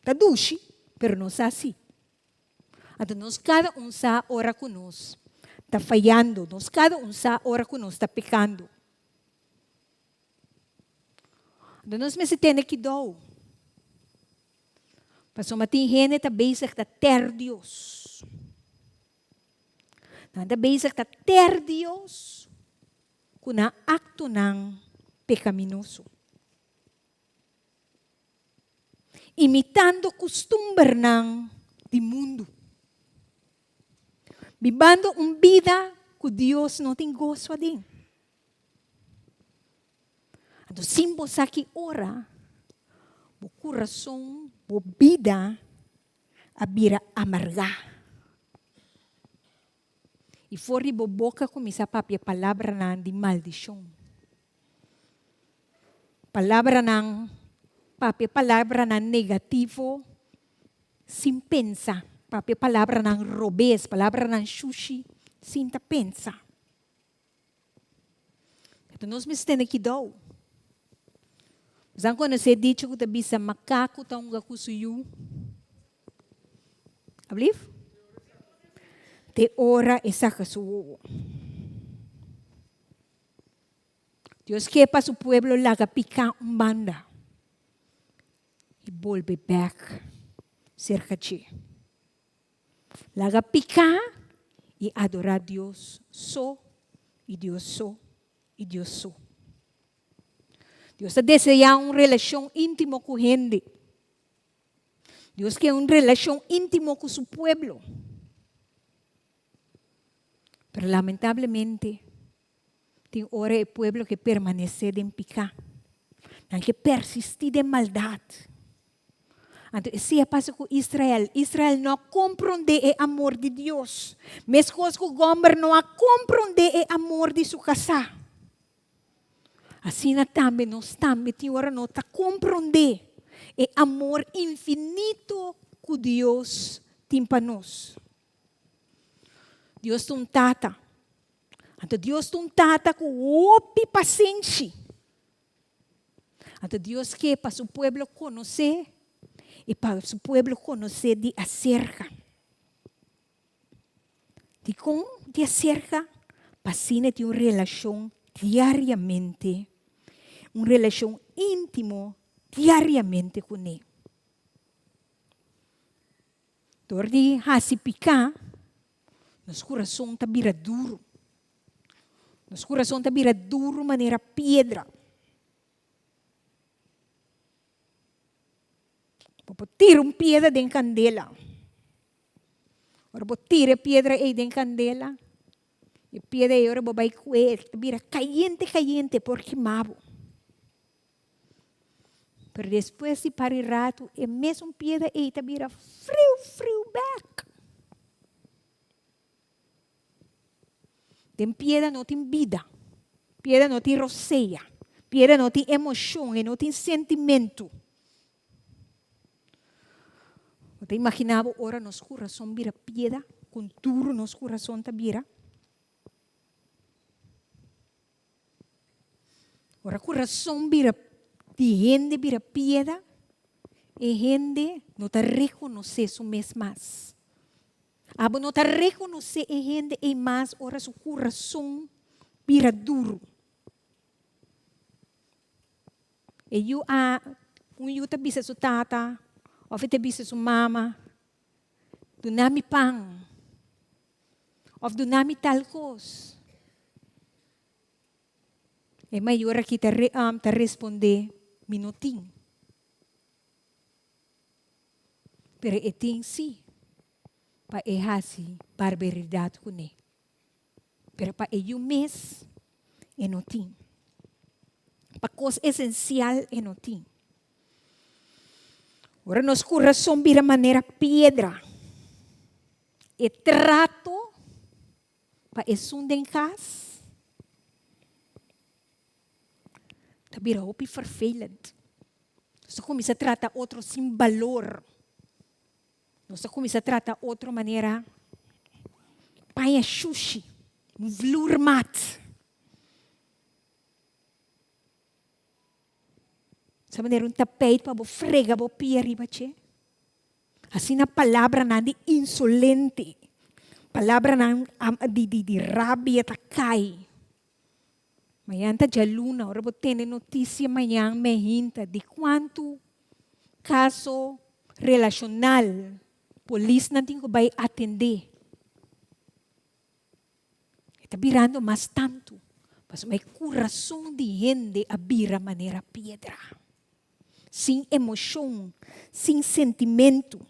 tá duche, pero não sabe assim. Então nós cada sa ora conosco, está falhando, nós cada sa ora conosco, está pecando. Então nós me se tem que dar. Pastor Matin Hene está bezig de ter Deus. Está bezig de ter Deus com um acto ng pecaminoso. Imitando costumbre ng di mundo. Vivendo vida que Deus não tem gosto din. Então, simbo sa ki ora, o coração, o vida, a bira amarga. E fora bo boca kumisa papi a palavra na di maldição. Palavra ng papi, palavra na negativo, sem pensa, Papi palavra ng robes, palavra ng sushi, sinta pensa. Ito nós me estende aqui daw. Mas quando você diz que bisa macaco tá gakusuyu. Ablief? Te ora esa kasuo. Dios que para su pueblo laga pica banda. Y vuelve back cerca de. Laga pica y adorar a Dios so y Dios so y Dios so. Dios desea una relación íntima con gente. Dios quiere una relación íntima con su pueblo. Pero lamentablemente, tem hora el pueblo que permanece en pecado, que persiste en maldad. Entonces, si pasa con Israel, Israel no comprende el amor de Dios. Mas cosas que Gomer no comprende el amor de su casa. Assim também nós também tem hora não tá compreender o amor infinito que Deus tem para nós. Deus tem um tata. Então Deus tem um tata com opi paciente. Então Deus quer para seu povo conhecer e para seu povo conhecer de acerca. De com de acerca, para ter uma relação diariamente, uma relação íntima diariamente com Ele. Door die hasipika, nosso coração está vira duro. Nosso coração está vira duro maneira pedra. Vou tirar pedra de candela. Agora vou tirar pedra aí de candela. E pedra aí agora vou vai coer. Vira caliente por queimado. Pero depois de para rato, é mesmo pedra aí está vira frio back. Tem pedra não tem vida. Pedra não tem roceia. Pedra não tem emoção e não tem sentimento. Você imaginava ora nosso coração vira pedra, com duro nosso coração está vira. Ora coração vira de gente vira pedra e gente não está reconhecer isso mesmo. Abo não está reconhecer a gente e mais ora seu coração vira duro. E eu tá bisa su tata, ou tá bisa su mama, do nami pang, ou do nami tal coisa. E maior aqui tá responder minutinho. Pero eting si, pa ehasi barbaridade com ele. Pero pa eu mês, e não tem. Pa coisa essencial, e não tem. Ora, nosso coração vira maneira pedra. E trato, pa esunda em casa, tá vira opi vervelend. Nós começa a tratar outro sem valor. Nós começa a tratar outra maneira. Paia sushi, vloermat. Sa maneira tapete para frega bo pieri bache. Assim na palavra na de insolente. Palavra na de rabia takai. Mayan ta jaluna, ora bo tene notícia mayan me hinta de quanto caso relacional polis natin ko vai atender. Está virando mais tanto. Mas may coração de gente a vira maneira pedra. Sem emoção, sem sentimento.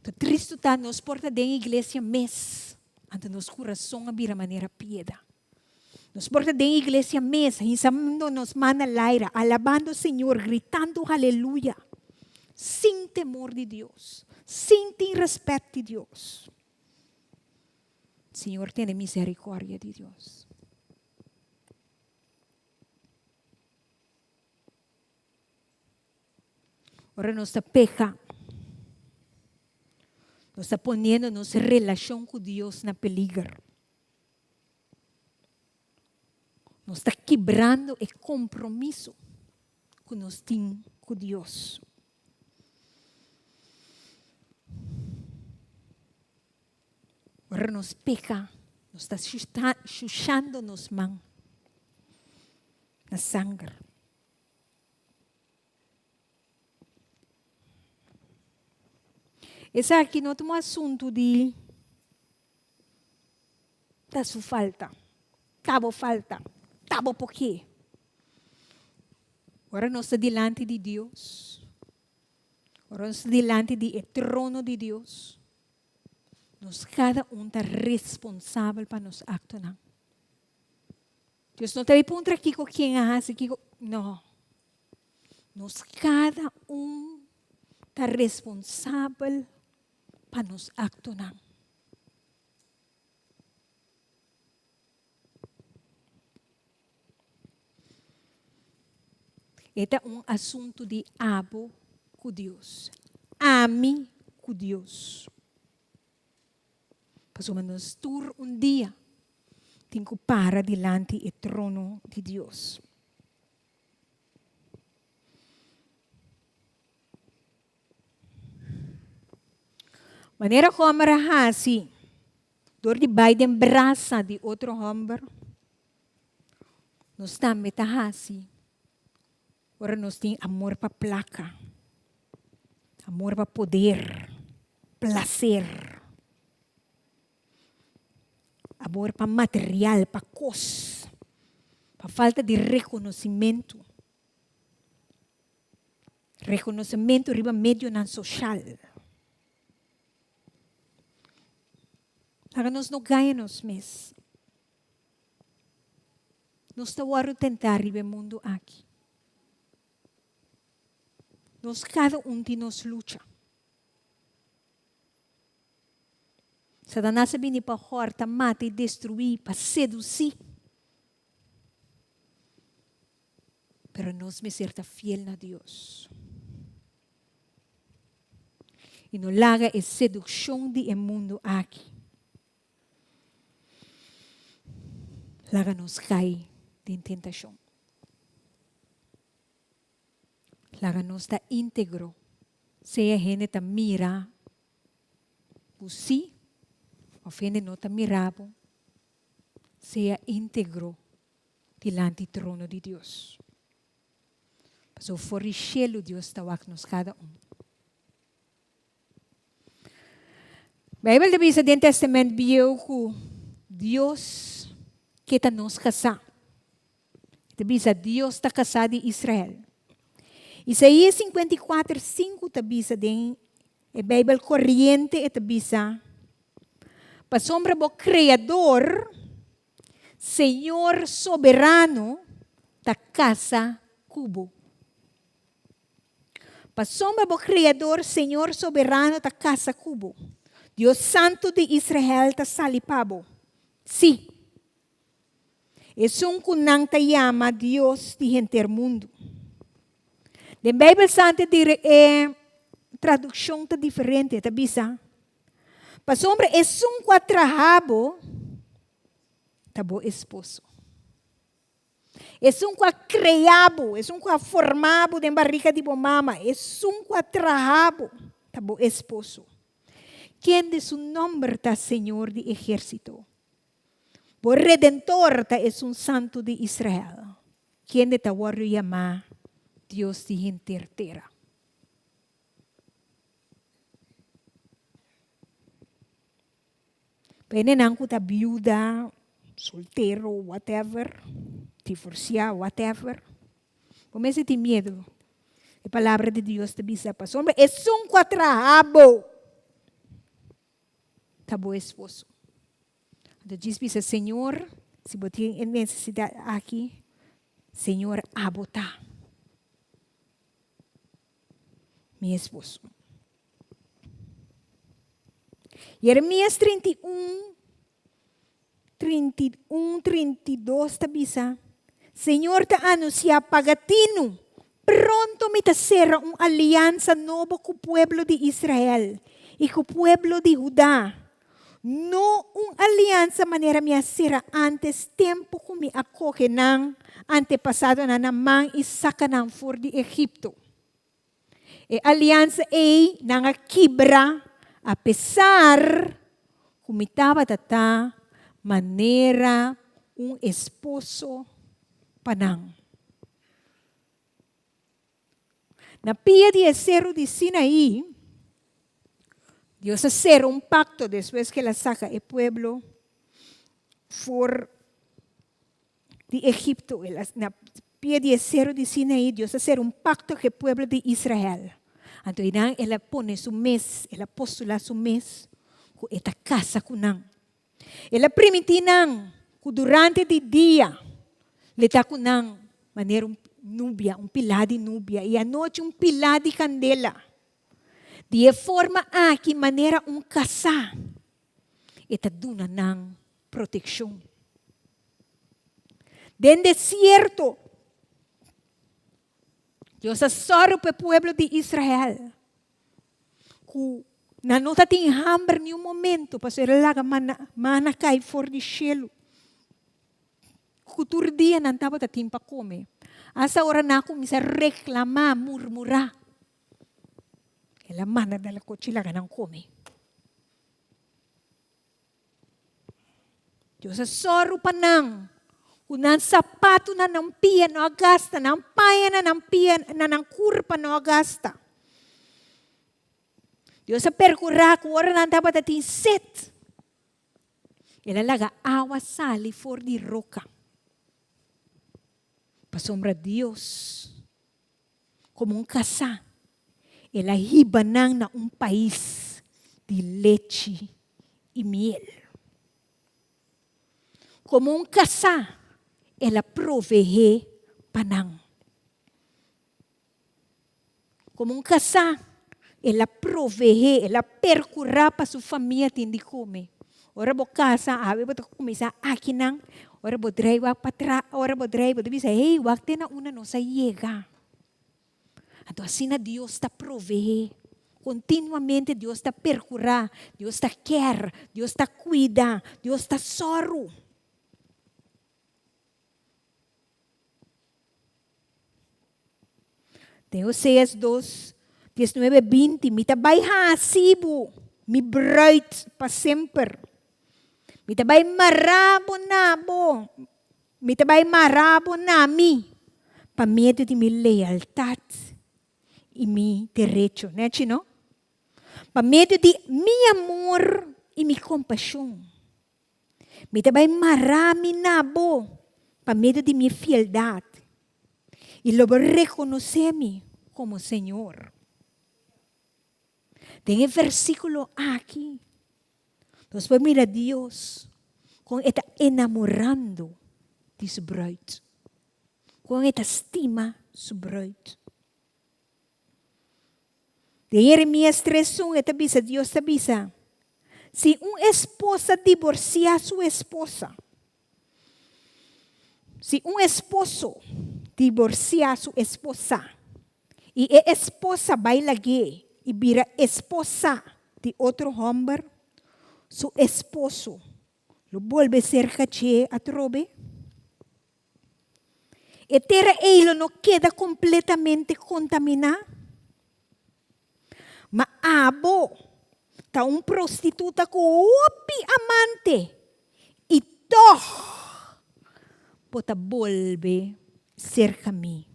Então, Cristo está nos porta da igreja mês. Então, nosso coração a vira maneira pedra. Nos porta da igreja mesa, ensinando nos mana laira, alabando o Senhor, gritando aleluia, sem temor de Deus, sem ter respeito de Deus. Senhor, tenha misericórdia de Deus. Ahora nos está peca. Nos está poniendo nuestra relación con Dios en peligro. Nos está quebrando el compromiso que nos tiene con Dios. Ahora nos peca, nos está chuchando nos man na sangre. Esse aqui não é um assunto de da sua falta, tava falta, tava por quê? Agora nós estamos diante de Deus. Agora nós estamos diante do trono de Deus. Nós cada está responsável para nos actos. Deus não está perguntando aqui com quem faz, não. Nós cada está responsável para nos actos. Este é assunto de abo com Deus. Ame com Deus. Para nós tur dia, tem que parar diante do trono de Deus. Maneira como era assim, door de Biden braça de outro homem, nós também está assim. Agora nós temos amor para placa, amor para poder, prazer, amor para material, para coisa, para falta de reconhecimento. Reconhecimento riba medio na social. Agora nós não ganhamos mesmo. Nós estamos tentar riba mundo aqui. Nós cada de nós luta. Satanás vem para horta, matar e destruir, para seduzir. Pero nós me serta fiel a Deus. E não laga a sedução do mundo aqui. Laga nos cai de tentação. Laga nos está íntegro. Se a gente está mira, você, ou gente não está mirando, seja íntegro diante do trono de Deus. Mas o forrichelo Deus está aqui nos cada A Bíblia diz no Testamento viu que Deus quer nos casar. Diz que Deus está casado em Israel. Isaías 54:5 diz a Bíblia corriente diz para sombra do Criador, Senhor soberano da casa cubo. Para sombra do Criador, Senhor soberano da casa cubo. Deus Santo de Israel está salipado. Sim. Es un kunang tayama Dios di enter mundo. The Bible Santa tradução está diferente, tá bisa? Para sombra es un quatrahabo, tá bo esposo. Es un criado, es un formado de barriga de mama, es un quatrahabo, tá bo esposo. Quem de su nombre está Senhor de ejército? O Redentor é santo de Israel. Quem de tawario llama Dios de gente entera. Pwede nang ta viuda, soltero, whatever, divorciado, whatever. Comece a ter medo. A palavra de Deus te bisa pa sombra. É um quatrahabo. Tabo esposo. Diz bisa, Senhor, se você tem necessidade aqui, Senhor, abota. Meu esposo. Jeremias 32 está bisa, Senhor te anuncia pagatino pronto me será una alianza nueva con el pueblo de Israel y con el pueblo de Judá. No una alianza manera me será antes tiempo que me acoge nan antepasado na naman y sacanan for de Egipto. E alianza ei nanga quebra a pesar que me estaba tata manera un esposo panang. Na pia de Cero de Sinaí, Dios hacer un pacto después que la saca el pueblo por de Egipto. Na pia de Cero de Sinaí, Dios hacer un pacto con el pueblo de Israel. Entonces, ela pone su mes, ela postula su mes, com esta casa com nang. Ela permite nang, que durante o dia, le dá com nang, maneira núbia, pilar de núbia, e à noite pilar de candela. De forma a que maneira casar, esta duna nang proteção. Den desierto, Dios assorou para o pueblo de Israel. Que não tem hambre em momento, para ser lá mana cai fora de cielo. Que todo dia não estava tendo para comer. Essa hora não começa a reclamar, murmurar. Ela mana dela cochila que não come. Dios assorou para não. Unang sapato na ng pia no agasta, ng paya na ng pia na ng kurpa no agasta. Dios sa percura, kuwara na dapat ating set. Ilalaga awa sali for di roca. Pasombra Dios. Como casa. Ela hibanang na país de leche e miel. Como casa. Ela provee panang. Como casa, ela provee, ela percura para sua família tindi come. Ora bo casa, ave bo começar aqui nang, ora bo drive para ora bo drive, bo bisa, hey, wakte na una no sa llega. Então assim na Deus está provee. Continuamente Deus está percura, Deus está quer, Deus está cuida, Deus está sorro. Tem Oséias 2, 19, 20. Mi tabay hasibo, mi bright pa sempre. Mi tabay marabo nabo, mi tabay marabo nami, pa medo de mi lealtad e mi derecho. Né, no? Pa medo de mi amor e mi compaixão. Mi tabay marami nabo, pa medo de mi fieldade. E logo reconhecer-me como Senhor. Tem um versículo aqui. Então, mira Deus com está enamorando de sua bruid. Com esta estima sua bruid. De Jeremias 3:1, esta bisa, Deus te bisa. Se esposa divorcia sua esposa, se esposo divorcia a sua esposa e a esposa vai lagi e vira esposa de outro homem, su esposo lo vuelve cerca de a trobe. E terra ele não queda completamente contaminado. Mas abo tá prostituta com opi amante e toh pota volve cerca mim,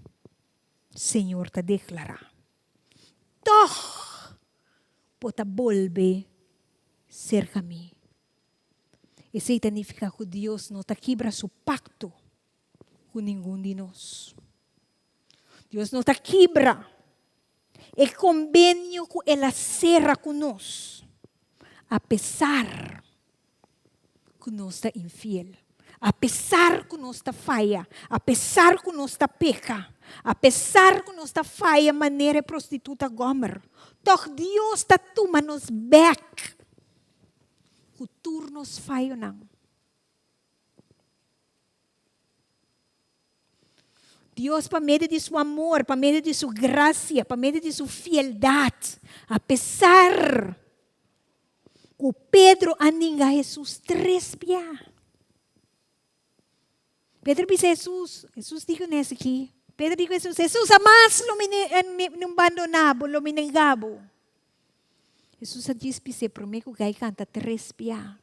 Senhor te declara. Toh pota volve cerca mim. Isso significa que Deus não te quebra seu pacto com nenhum de nós. Deus não te quebra o convênio que Ele cerra conosco, apesar que nós está infiel. Apesar que nós está falha, apesar que nós está peca, apesar que nós está falha maneira prostituta gomer, toch Deus está tomando nos back, que turnos falho não. Dios, por medio de su amor, por medio de su gracia, por medio de su fieldad, a pesar que Pedro aninga a Jesús 3 días. Pedro disse Jesus dijo nesse aqui. Pedro dijo Jesus amas lo abandonado, lo negabo. Jesus disse para mim que o gai canta 3 días.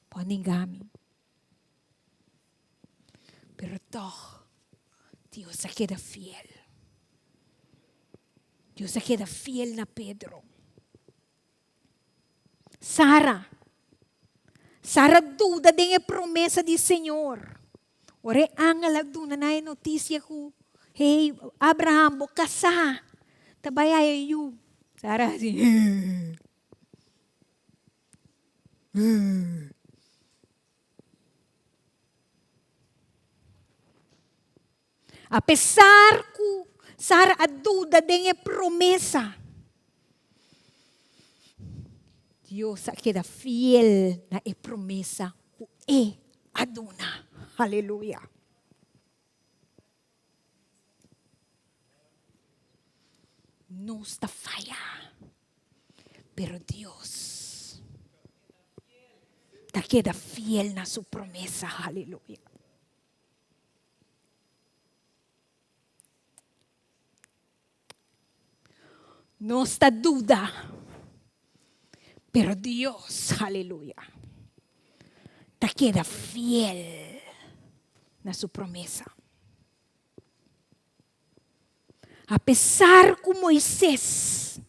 Pode negar-me. Pero toch, Deus se queda fiel. Deus se queda fiel na Pedro. Sara duda de promessa do Senhor. Ore angel agduna na notícia ko, hey, Abraham, vou casar. Tabayay you. Sara assim. Apesar que Sara a duda de promessa, Deus queda fiel na promessa que aduna. Aleluia. Não está falha, pero Deus queda fiel na sua promessa. Aleluia. Não está dúvida, pero Deus, aleluia, queda fiel na sua promessa. Apesar que Moisés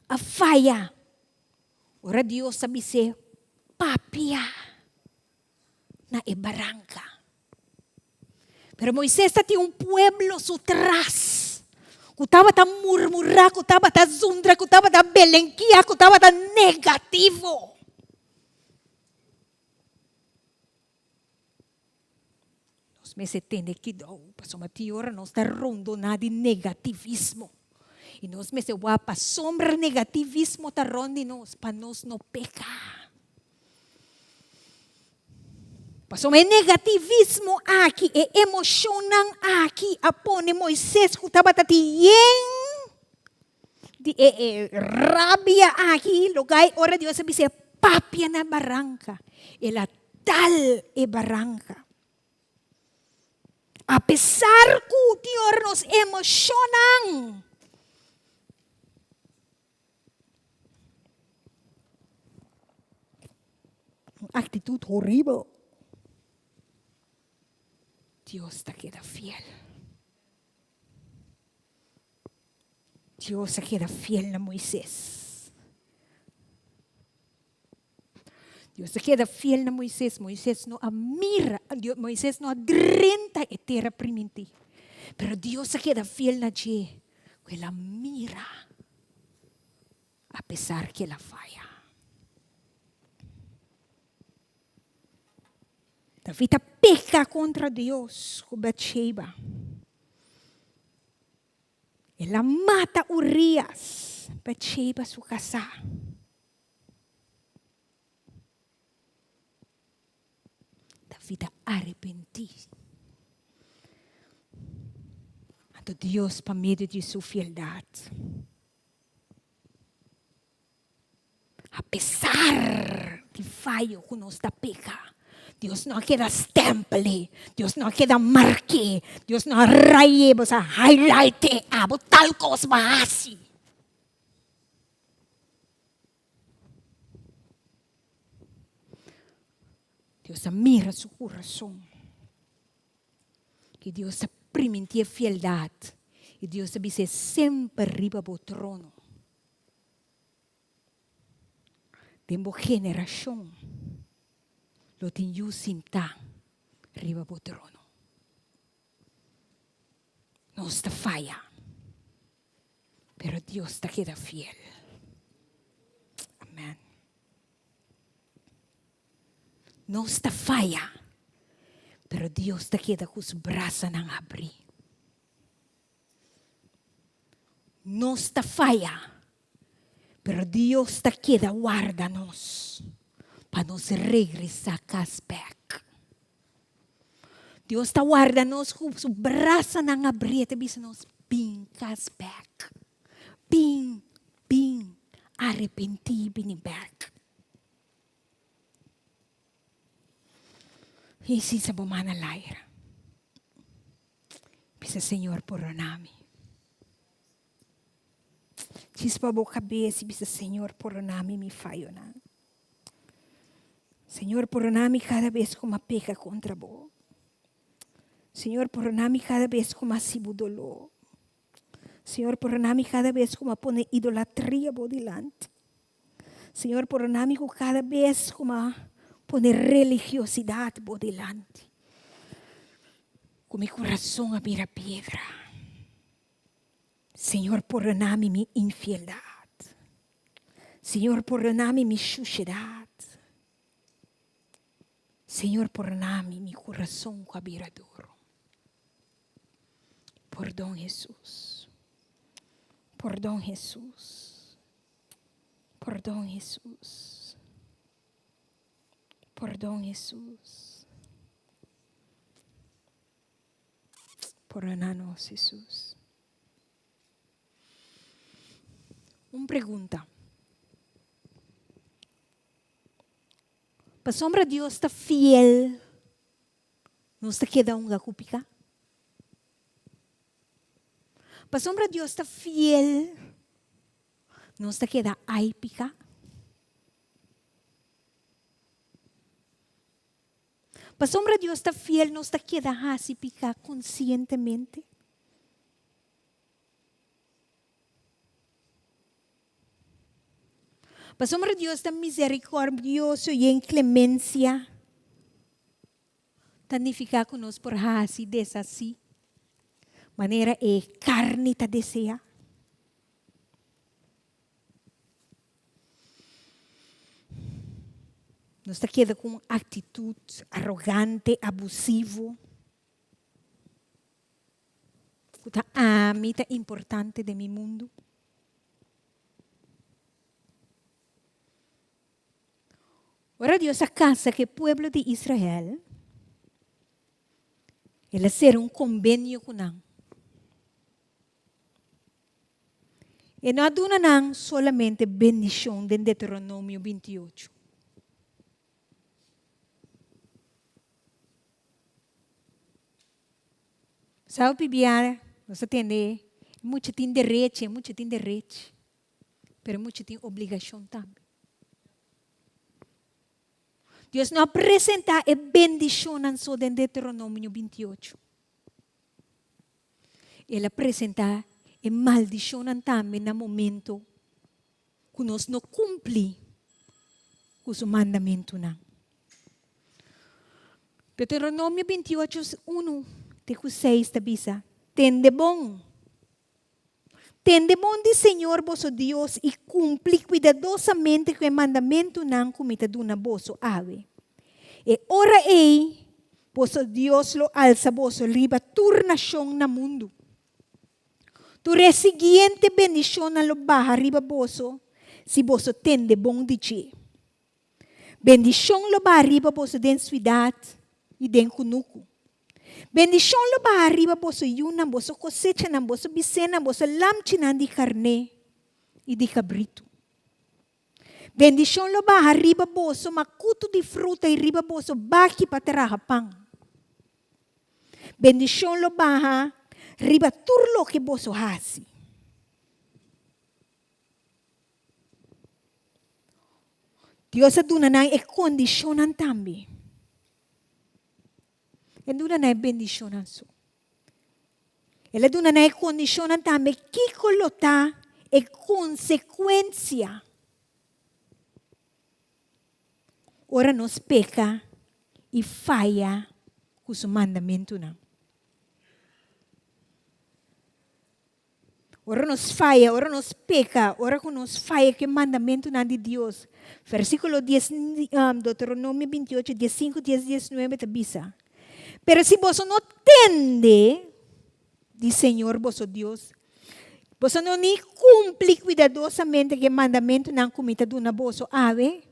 a falha, ora Deus sabe ser papia na barranca. Pero Moisés tinha pueblo atrás. Kutaba ta murmurar, kutaba ta zundra, kutaba ta belenquia, kutaba ta negativo. Nós me entende que pastor Matiora não está rondo nada de negativismo. E nós me para sombra negativismo tá rondo nós, para nós não pecar. Pastor, é negativismo aqui, é emocional aqui. Apone Moisés que estava tatien, rabia aqui, lugar, ora Deus sabe se papia na barranca. Ela tal é barranca. Apesar que o Deus nos emociona, atitude horrível. Deus queda fiel. Deus queda fiel na Moisés. Deus queda fiel na Moisés. Moisés não admira, Moisés não adrenta a terra primitiva. Pero Deus queda fiel na Jé. Ela mira, apesar que ela falha. David peca contra Deus com Bathsheba. Ela mata Urias. Bathsheba se casar. David arrependeu. Ante Deus por meio de sua fieldade. Apesar de falho que nós da peca. Deus não queda stemple, Deus não queda marque, Deus não raie, você highlight, tal coisa assim. Deus mira seu coração. Que Deus permite a fieldade. E Deus diz sempre riba do trono. Tempo geração. Lo tinha sinta riba do trono. Não está falha, pero Deus está queda fiel. Amém. Não está falha, pero Deus está queda com os braços não abrir. Não está falha, pero Deus está queda guarda-nos. Para nos regressar back. Dios está guardando su brazo en abrieta y nos pinkas back. Ping, arrepentí, bini back. E si sa bumana laira. Bisa Senhor poronami. Chispa boca cabeça, bisa Senhor poronami mi fallo na. Senhor poronami cada vez como peca contra bo. Senhor poronami cada vez como sibu dolor. Senhor poronami cada vez como pone idolatria bo dilante. Senhor poronami cada vez como pone religiosidade por delante. Com meu coração a vira pedra. Senhor, perdona-me minha infidelidade. Senhor, perdona-me minha suciedade. Senhor, perdona-me meu coração com a vira duro. Perdão, Jesus. Perdão, Jesus. Perdão, Jesus. Perdão, Jesus. Perdona-nos, Jesus. Uma pergunta. Para sombra Deus está fiel, não está queda um gacupica? Para sombra Deus está fiel, não está queda aipica? Para sombra Deus está fiel, não está queda hasipica conscientemente? Para sombra Deus está misericordioso e em clemência. Tanificar conosco por hasi desassi. Maneira é carne ta deseja. Não está queda com atitude arrogante, abusivo. Está a mita importante de meu mundo. Ora Deus a casa que o povo de Israel, ele ser um convênio com nós. E não aduna nang solamente bendição de Deuteronômio 28. Sabe, Bibiara, você tem muito tem direito, mas muito tem obrigação também. Deus não apresenta a bendição só em Deuteronômio 28. Ele apresenta a maldição também no momento que nós não cumprimos com o mandamento. Deuteronômio 28, 1, 6, tabisa. Tende bom de Senhor vosso Deus e cumpri cuidadosamente com o mandamento não comita duna vosso ave. E ora ei, vosso Deus lo alza vosso riba turnação na mundo. Tu recipiente bendição na lo baja riba vosso, se vosso tende bom de ti. Bendição lo baja riba vosso den cidade e den cunuco. Bendição lo ba arriba vosso yuna, vosso cosecha, vosso bicena, vosso lamchina de carne e de cabrito. Bendição lo ba arriba vosso macuto de fruta e riba vosso baki para terra pão. Bendição lo ba riba turlo que vosso hasi. Deus aduna na e condicionan também. Ele duna na bendição so. Ele duna na condição também que colota é consequência. Ora nos peca e falha com o mandamento não. Ora nos falha, ora nos peca, ora que nos falha que mandamento não de Deus. Versículo 10, Deuteronômio 28, 15, 19, tabisa. Pero se vos não tende, diz Senhor vosso Deus, vos não nem cumpre cuidadosamente que mandamento não comita do na vosso ave,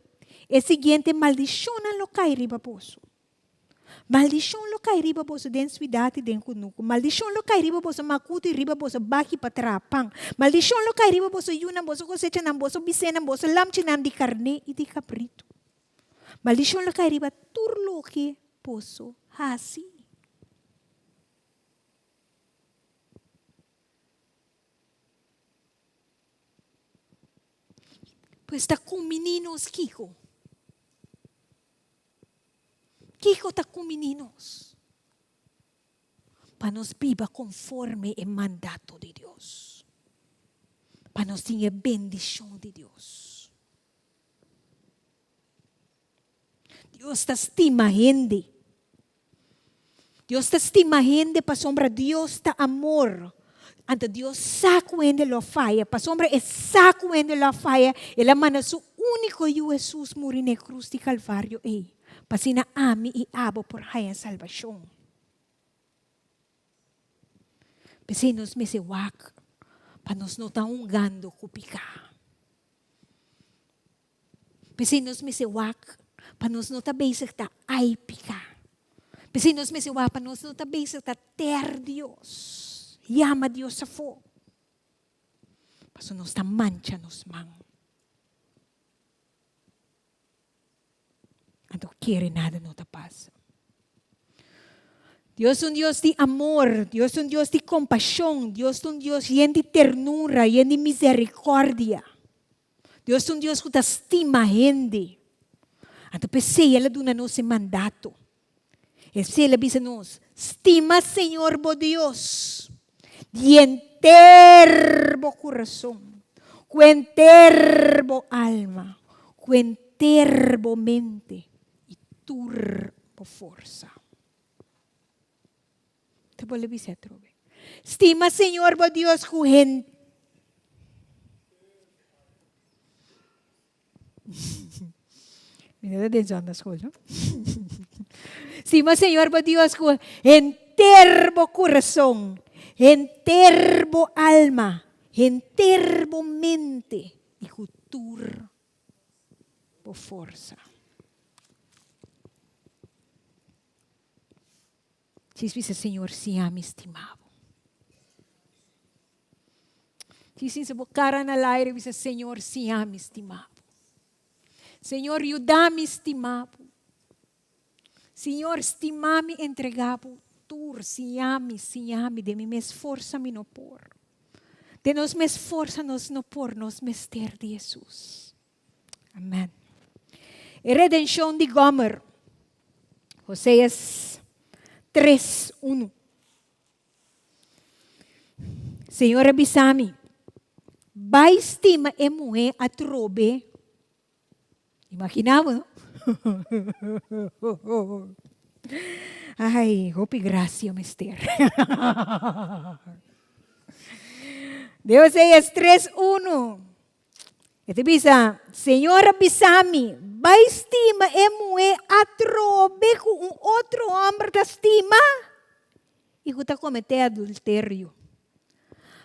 é seguinte maldição não cai riba vosso. Maldição lo cai riba boso den suidade den kunuku. Maldição lo cai riba boso makuti riba boso baki patrapang. Maldição lo cai riba boso yuna boso cosecha nam boso bisena boso lamchinam di carne e di caprito. Maldição lo cai riba turlo que boso hasi. Pues está com meninos, Kiko. Kiko está com meninos. Para nos viva conforme o mandato de Deus. Para nos ter bendição de Deus. Deus está estima gente. Deus está estima gente para sombra. Deus está amor. Ante Deus saco ainda lo faia. Para sombra é saco ainda lo faia. Ele manda seu único Jesus morrer na cruz de Calvário. Para sina ami e abo por haya salvação. Para nos mesewak. Para nos nota gando kupika. Para nos mesewak. Para nos nota basic ta ay pika. Para nos mesewak. Para nos nota basic ta ter Deus. Llama Dios sa fo. Paso nos ta mancha nos mang. Anto quiere nada no te pasa. Dios es un Dios de amor. Dios es un Dios de compasión. Dios es un Dios lleno de ternura, lleno de misericordia. Dios es un Dios que te estima gente. Anto pensei, ela duna nos mandato. Ele dice nos, estima Señor bo Dios. De enterbo corazón, con enterbo alma, con enterbo mente y turbo fuerza. Te vuelve a decir, trove. Estima, Señor, por Dios, con Mira, de andas coisa. Estima, Señor, por Dios, con enterbo corazón. Enterbo alma, enterbo mente e cultura por força. Diz o Senhor, se ama estimado. Diz se bocara na aire, diz o Senhor, se ama estimado. Senhor, ajuda-me estimado. Senhor, estima-me entregado. Se ame, de mim me esforça me no por. De nos me esforça nos no por, nos mester de Jesus. Amém. E redenção de Gomer. Oséias 3:1. Senhor, abisame. Vai estima e moe a trobe. Imaginava, não? Ai, hope gracia, mister. Deus é 3:1. Ito bisa, Senhor, abisame, vai estima e moe atrobe com outro homem da estima e que está cometendo adultério.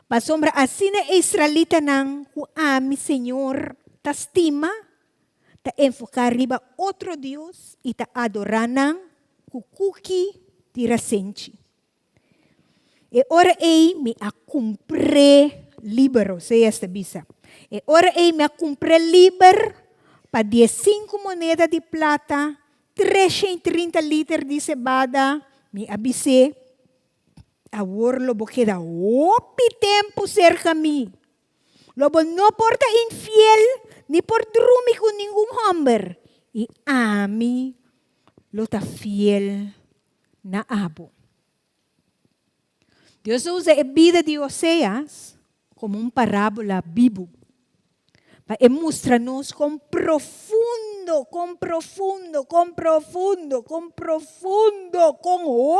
Para sombra, assim é israelita nang ku ami, Senhor, ta estima, ta enfocar riba outro Deus e ta adorar nang kukuki tirasente. E ora ei me a cumpre libero, sei esta bisa. E ora ei me a cumpre liber para 15 moedas de plata, 330 litros de cebada, me abise, a lobo queda opi tempo cerca mim. Lobo não porta infiel, ni por dormir com nenhum homem. E a mim, lo está fiel na abo. Deus usa a vida de Oséias como parábola vivo para mostrar-nos com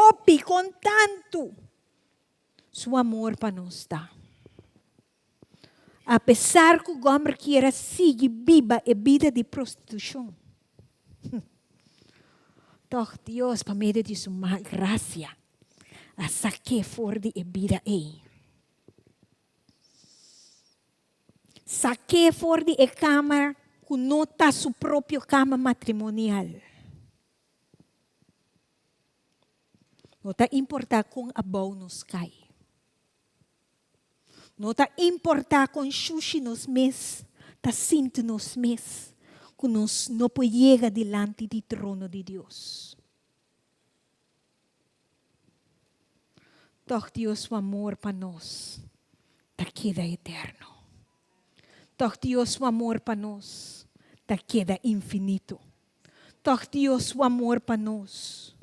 opi, com tanto, seu amor para nós dar. Apesar que o homem queira seguir viva a vida de prostituição, toch Deus, por meio de sua graça, a saque fora de vida aí. Saque fora de cama, que não está sua própria cama matrimonial. Não está importar com abaw nos cai. Não está importar com xuxi nos mes, está sinto nos mes, que nós não podemos chegar delante do trono de Deus. Doch Deus, o amor para nós, está queda eterno. Doch Deus, o amor para nós, está queda infinito. Doch Deus, o amor para nós.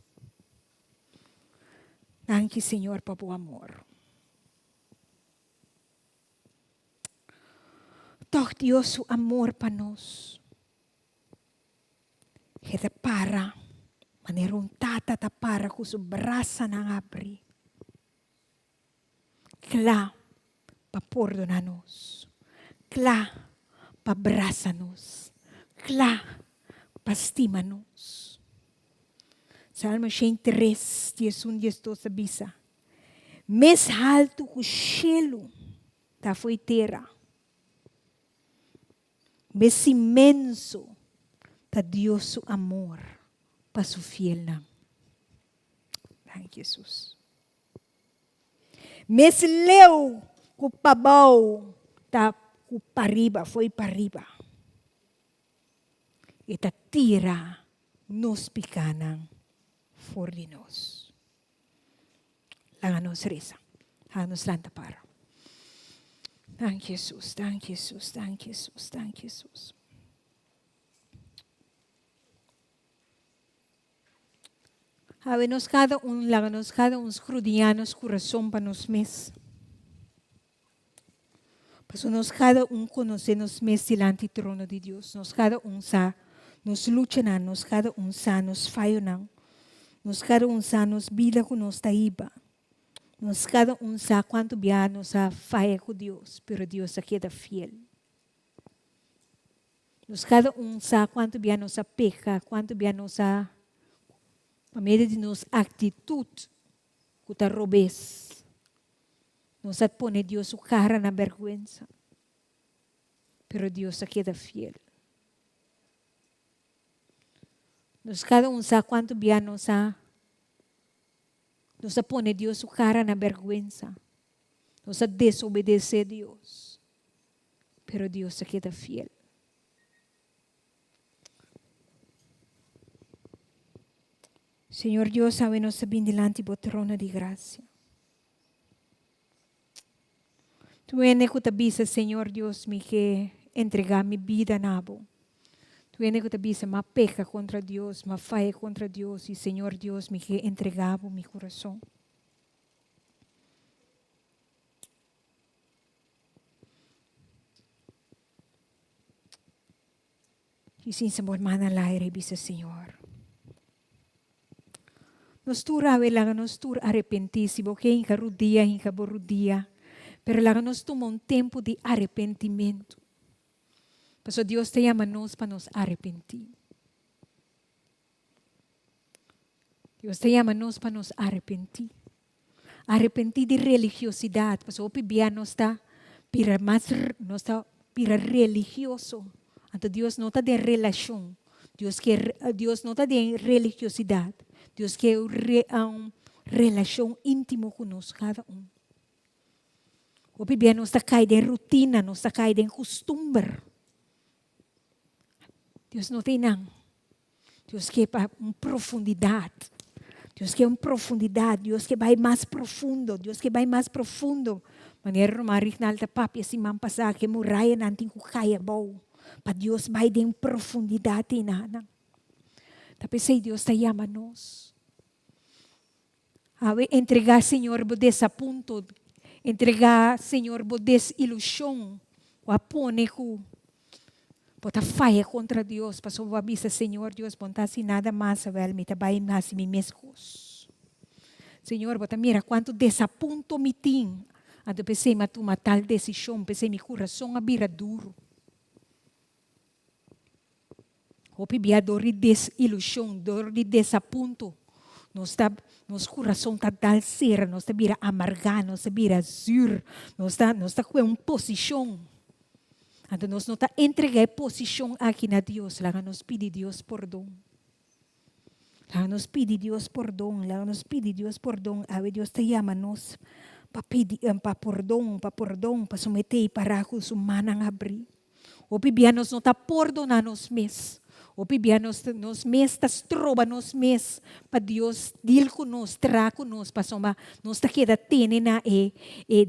Danke, Senhor, para o amor. Doch Deus, o amor para nós. Kita para, maneron tata ta para com o braço na abre. Clá, para perdonar-nos. Clá, para abraçar-nos. Clá, para estimar-nos. Salmo 103, 11, 12, bisa. Mais alto que o cielo da foi terra. Mais imenso da Deus o amor para su fiel. Thank Jesus. Mas leu que o pabau tá para riba, foi para riba. E ta tira nos picanan for de nós. Langan nos risa. Langan nos lanta para. Thank Jesus, thank Jesus, thank Jesus, thank Jesus. Habenos cada laganos cada escrudianos coração para nos mes. Para nos cada conhecer nos mes delante do trono de Deus. Nos cada sa nos luta nos cada sa nos falho nos cada sa nos vida com nos taiba. Nos cada sa quanto bia nos falha com Deus, pero Deus aqui é fiel. Nos cada sa quanto bia nos peca, quanto bia nos a meio de nos atitude que está robês, nos põe Deus o cara na vergonha, pero Deus aqui é fiel. Nos cada sabe quanto bem nos põe Deus o cara na vergonha, nos desobedece a Deus, pero Deus aqui é fiel. Senhor Deus, sabe nos bem delante do trono de graça. Tu ene que te bisa, Senhor Deus, me que entregar minha vida na bo. Tu ene que te bisa, ma peca contra Deus, ma falha contra Deus, e Senhor Deus, me que entregar meu coração. E sim, Senhor, mana laire bisa, Senhor. Nos tura lang nos tur arrepentisibo que hinca rudia, hinca borudia, pero lang nos toma tempo de arrependimento. Paso Deus te llama nos para nos arrepentir. Deus te llama nos para nos arrepentir. Arrepentir de religiosidade, paso o pibia nos está pira mais nos está pira religioso. Então Deus não está de relação. Deus não está de religiosidade. Deus quer uma relação íntima conosco, cada O bebê não está caído em rotina, não está caído em costume. Deus não tem nada. Deus quer uma profundidade. Deus quer uma profundidade. Deus quer vai mais profundo. Deus quer vai mais profundo. Maneiro marik na alta papi assim mampasa que muraya nanting ku kaya bau. Para Deus vai de profundidade nada. Tapi sei Deus te llama nos. Entregar, Senhor, por desaponto. Entregar, Senhor, por desilusão. O apone bota falha contra Deus. Passou a avisa, Senhor, Deus, bontasse nada mais, velho, me trabalha mais me mescos. Senhor, bota mira quanto desaponto me tem. Ando pensei, mas tu uma tal decisão, pensei, meu coração abira duro. Hopi bia dor de desilusão, dor de desaponto. Nos coração está dal ser, nos está vira amargar, nos está vira zur, nos está com uma posição. Então nós não está entregar posição aqui na Deus, lá nos pede Deus perdão. Nos pide Dios perdón, nos pide Dios perdón. Ave Dios te llama nos pa perdão, pa someter para com os humanos abrir. O pibianos não tá perdonar nos mes. O pibianos nos mes tas trova nos mes pa Dios deal com nós, tra com nós, pa soma nos ta queda tene na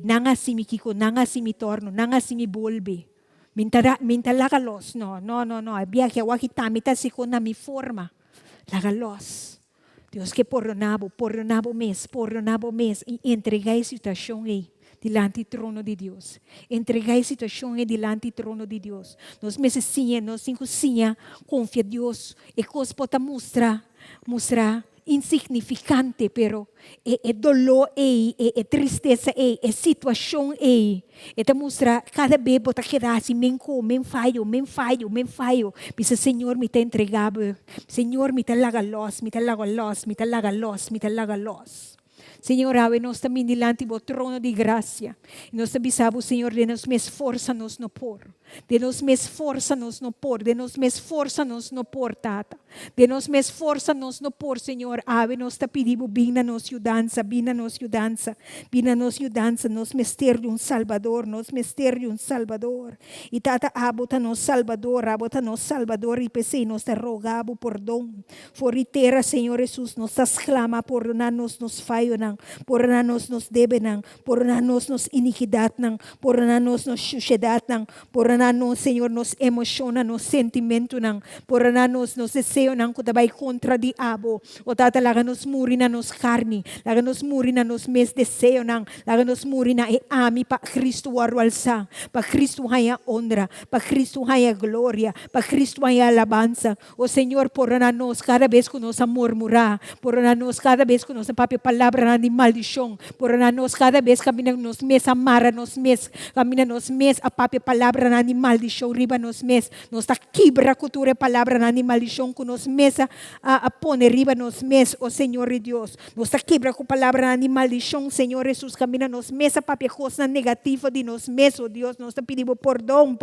nanga simi kiko, nanga simi torno, nanga simi bolbe. Minta lagalos, no. Abia que wakitami ta siko na mi forma. Lagalos. Deus que perdonabo mês e entregai a situação aí diante do trono de Deus. Entregai a situação aí diante do trono de Deus. Nós meses sim, nós cinco sim, confia em Deus. E coisa pode mostrar insignificante, pero é dolor aí, é tristeza aí, é situação aí. E te mostra cada vez pode quedar assim, men falho. Bisa Senhor me te entregado, Senhor me te laga los. Senhor, ave nós também diante do trono de graça. Nós te bisamos, Senhor, de nos me esforça-nos no por. De nos me esforça-nos no por. De nos me esforça-nos no por, Tata. De nos me esforça-nos no por, Senhor. Ave nós te pedimos, vinda nos ajudança. Nos mester de Salvador. E Tata, abota nos Salvador. E pensei, nós te rogamos perdão. Foritera, Senhor Jesus, nós te exclama, perdonar-nos nos falhos. Perdona-nos nos deben, perdona-nos nos iniquidad, perdona-nos nos suciedad, perdona-nos, Senhor, nos emociona, nos sentimento, perdona-nos nos deseo, kutabay contra diabo. O Tata, laga-nos muri na nos carne, laga-nos muri na nos mes deseo, laga-nos muri na ami pa Cristo arwalsa, pa Cristo haya honra, pa Cristo haya gloria, pa Cristo haya alabanza. O Senhor, perdona-nos cada vez que nos murmurar, perdona-nos cada vez que nos papi palavra de maldição, perdona-nos cada vez que caminhamos nos mes, amara nos mes, caminhamos nos mes, a papi palavra de maldição, riba nos mes, nos ta quebra cultura palavra de maldição, que nos mes a pone riba nos mes, o Senhor e Deus, nos ta quebra com palavra de maldição, Senhor Jesus, caminha nos mes, a papi coisa negativa de nos mes, o Deus, nos ta pedimos perdão, nos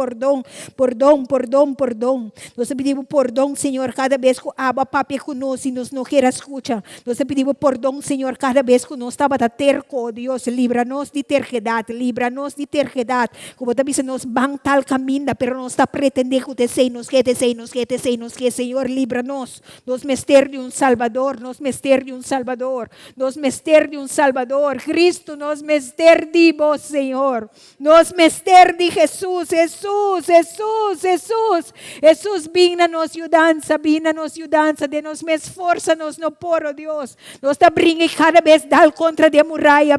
ta pedimos perdão, Senhor, cada vez que aba papi conosco e nos não quer escutar, nos ta pedimos perdão, Senhor, cada vez que nós estava terco, Deus, livra-nos de terquedade, como também se nos bang tal caminho, pero nós está pretendendo que nos que, Senhor, livra-nos, nos mester de Salvador, Cristo, nos mester de vos, Senhor, nos mester de Jesus, vinha nos ajudança, de nos me esforça-nos no poro, Deus, nos está brinca cada vez dal contra de muralha,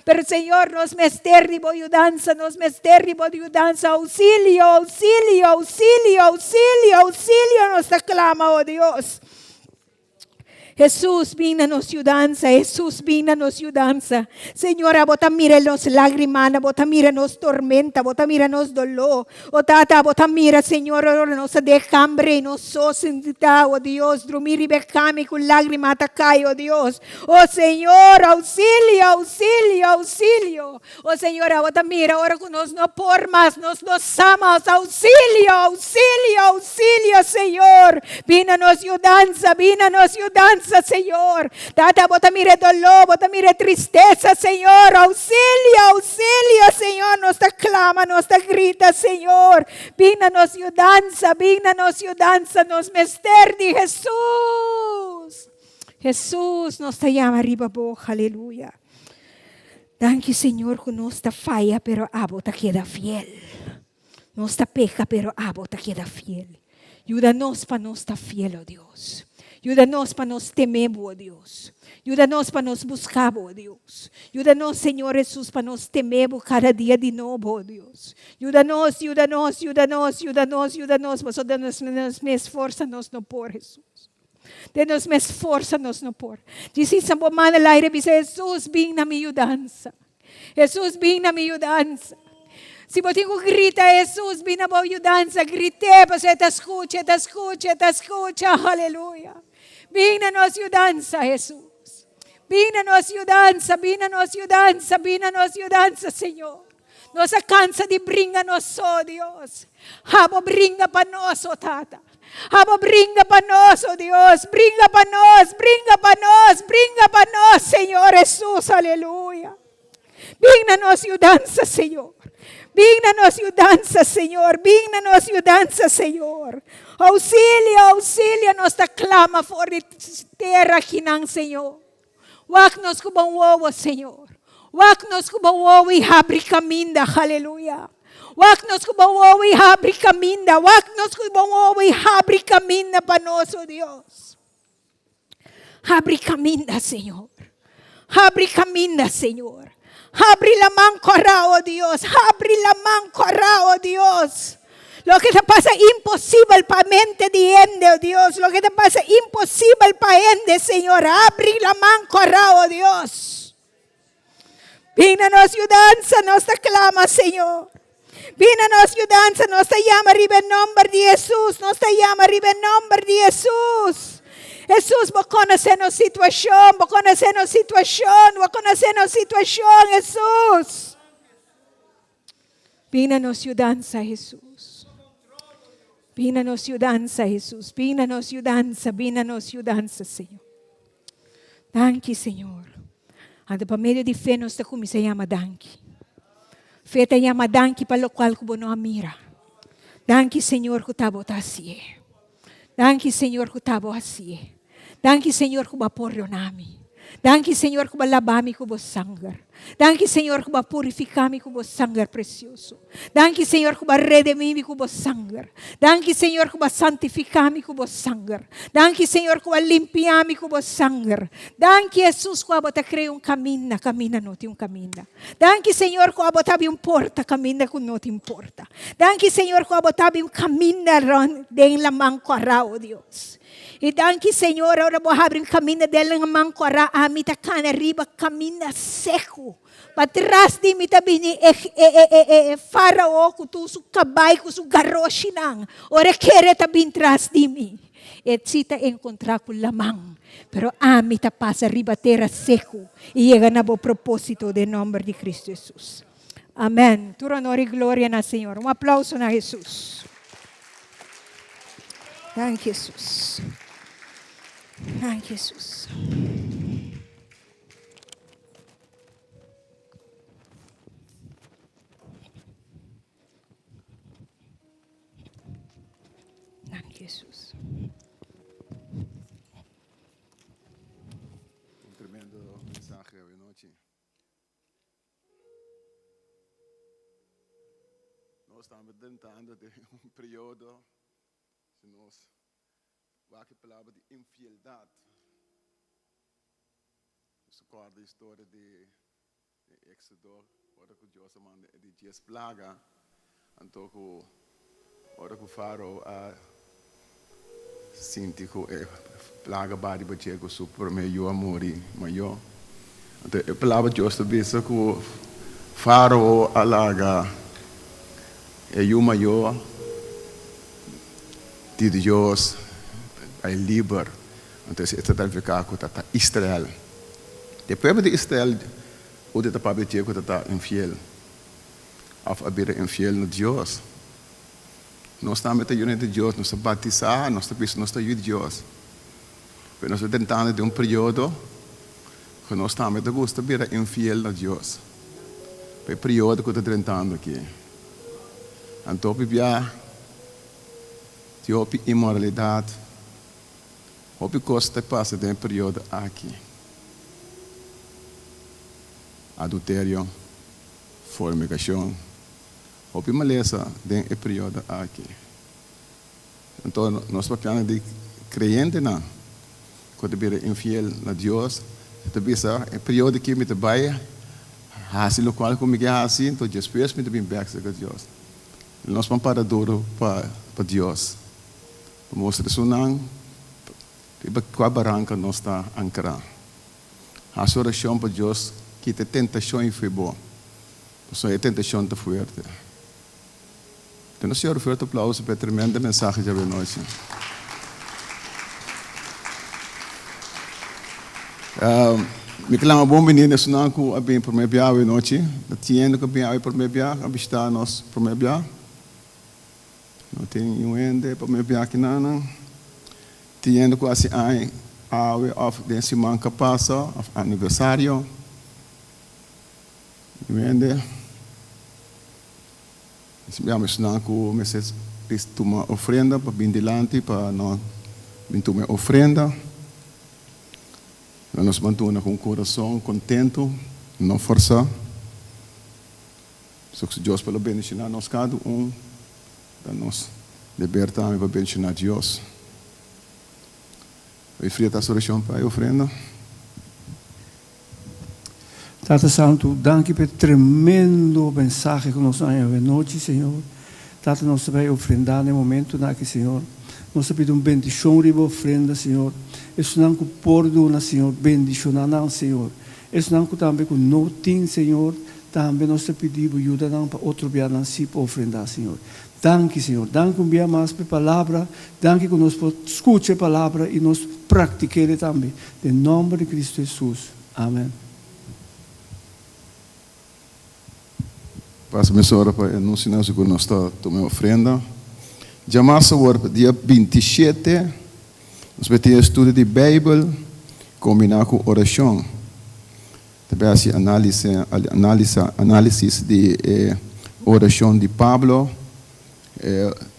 pero Senhor, nos mester de ajudança, auxílio, nos clama, oh Deus. Jesus, vinha nos ajudança. Senhor, bota mira nos lágrimas, bota mira nos tormenta, bota mira nos dolor. O Tata, bota mira, Senhor, nos decambre, nos sosenta, oh Deus, dormir e became com lágrimas atacai, oh Deus. Oh Senhor, auxílio. Oh Senhor, bota mira, ora que nos não por mais, nos amas, auxílio, Senhor. Vinha nos ajudança, Senhor. Tata, bota mire dolor, bota mire tristeza, Senhor. Auxílio, Senhor. Nos te clama, nos te grita, Senhor. Vinha nos ajudança, nos mester de Jesus, nos te llama arriba boca, aleluia. Danke, Senhor, que nos te falla, pero abo te queda fiel. Nos te peca, pero abo te queda fiel. Ayúdanos para nos estar fiel, oh Deus. Ayúdanos para nos temer, oh Deus. Ayúdanos para nos buscar, oh Deus. Ayúdanos, Senhor Jesus, para nos temer cada dia de novo, oh Deus. Ayúdanos. Mas Deus me esforça-nos no por, Jesus. Deus me esforça-nos no por. Diz São Bomana Laire, Jesus, vem na minha ajudança. Se você grita, Jesus, vem na minha ajudança. Grite, você te escuta. Aleluia. Vem na nossa ajudança, Jesus. Vem na nossa ajudança, Senhor. Nossa cansa de brinca nós, oh Deus. Brinca para nós, oh Tata. Brinca para nós, oh Deus, brinca para nós, brinca para nós, brinca para nós, Senhor Jesus, aleluia. Vem na nossa mudança, Senhor. Vem na nossa mudança, Senhor. Vem na nossa mudança, Senhor. Auxília, nós te clama por terra aqui, não, Senhor. Wak nos kubang wawa, Senhor. Wak nos kubang wawa e abre caminho, aleluia. Wak nos kubang wawa e abre caminho. Wak nos kubang wawa e abre caminho para nós, oh Deus. Abre caminho, Senhor. Abre caminho, Senhor. Abre la mão corra, oh Dios. Abre la mão corra, oh Dios. Lo que te pasa imposible para mente de ende, oh Dios. Lo que te pasa imposible para ende, Señor. Abre la mão corra, oh Dios. Vem a nossa mudança, nós te clama, Senhor. Vem a nossa mudança, nós te llama arriba em nome de Jesus. Nós te llama arriba em nome de Jesus. Jesus, vou conhecer a situação, vou conhecer a situação, vou conhecer a situação, Jesus. Vem na nossa mudança, Jesus. Vem na nossa mudança, Jesus. Vem na nossa mudança, vem na nossa mudança, Senhor. Danke, Senhor. Ando para meio de fé, nós te chama danke. Fé te chama danke para o qual que não mira. Danke, Senhor, que estava assim. Danke, Senhor, que estava assim. Danke, Senhor, que aporre o nome. Danke, Senhor, que lavami com o sangue. Danke, Senhor, que purificami com o sangue precioso. Danke, Senhor, que redimimi com o sangue. Danke, Senhor, que santificami com o sangue. Danke, Senhor, que limpiami com o sangue. Danke, Jesus, que abota crea caminho, camina não tem caminho. Danke, Senhor, que abotabi porta, camina que não te importa. Danke, Senhor, que abotabi caminho de la mão corra, oh Deus. E danke, Senhor, ora vou abrir caminho dela na mão corra, a mim tá cana riba caminho seco. Para trás de mim também faraó com tu su cabay com su garroshi nang. Ora quer também trás de mim. E cita encontrar com lamang. Pero a mim tá passa riba terra seco e chega na bo propósito de nome de Cristo Jesus. Amém. Tu honor e glória na Senhor. Aplauso na Jesus. Thank you, Jesus. Thank you, Jesus. Thank you, Jesus. Un tremendo mensaje hoy noche. Nós estamos tentando de um período que nós vai que palavra de infidelidade. Isso corda a história de Éxodo, ora que Deus manda de 10 plagas, então ora que o faraó sente que plaga bari ba chego super meio amori maior. Então a palavra de Deus também diz que o faraó alaga o maior de Deus é livre. Então isso está ficar com Israel. O povo de Israel o de para dizer que está infiel. Of abrir infiel no Deus. Nós estamos metendo de Deus, nós estamos batizar, nós estamos de Deus. Mas nós estamos tentando de período que nós estamos de gosto de abrir infiel no Deus. O período que eu estou tentando aqui. Então, de imoralidade, o que passa de período aqui. Adultério, fornicação, o que maleza de período aqui. Então, nós estamos de crente, não? Quando é infiel a Deus, talvez é período que me trabalha, assim o qual como que é assim, então depois me também back com Deus. Nós vamos para duro para Deus. Mostra isso não, com a barranca nós está ancrado. A oração para Deus que a tentação foi boa, só a tentação está forte. Então, o Senhor forte aplauso para a tremenda mensagem de hoje noite. Me clama bom menino, isso não é bem por meio de hoje noite. Tinha que bem hoje por meio de hoje, está nós por meio de hoje. Não tem ninguém para me ver aqui não. Tendo quase of desse semana que passa, aniversário. Ninguém. Se me ensinar que o mês uma ofrenda para bem delante para nós uma ofrenda. Nós mantemos com o coração contento, não forçar. Se Deus pelo bem ensinar nós cada para nos libertar para bem ensinar Deus. Eu frita a solução para a ofrenda. Tata Santo, danke pelo tremendo mensagem que nós temos noite, Senhor. Tata, nós vai ofrendar no momento naquele, Senhor. Nós pedimos bendição riba ofrenda, Senhor. Isso não que perdona, Senhor, bendição não, Senhor. Isso não que também que não tem, Senhor. Também nós pedimos ajuda não para outro dia não se para ofrendar, Senhor. Danke, Senhor. Danke um dia mais pela palavra. Danke que nós escutamos a palavra e nós praticamos também. Em nome de Cristo Jesus. Amém. Passa a senhora para anunciar que nós estamos tomando ofrenda. Já mais dia 27, nós vamos ter estudo de Bíblia combinado com oração. Também assim análise de oração de Pablo.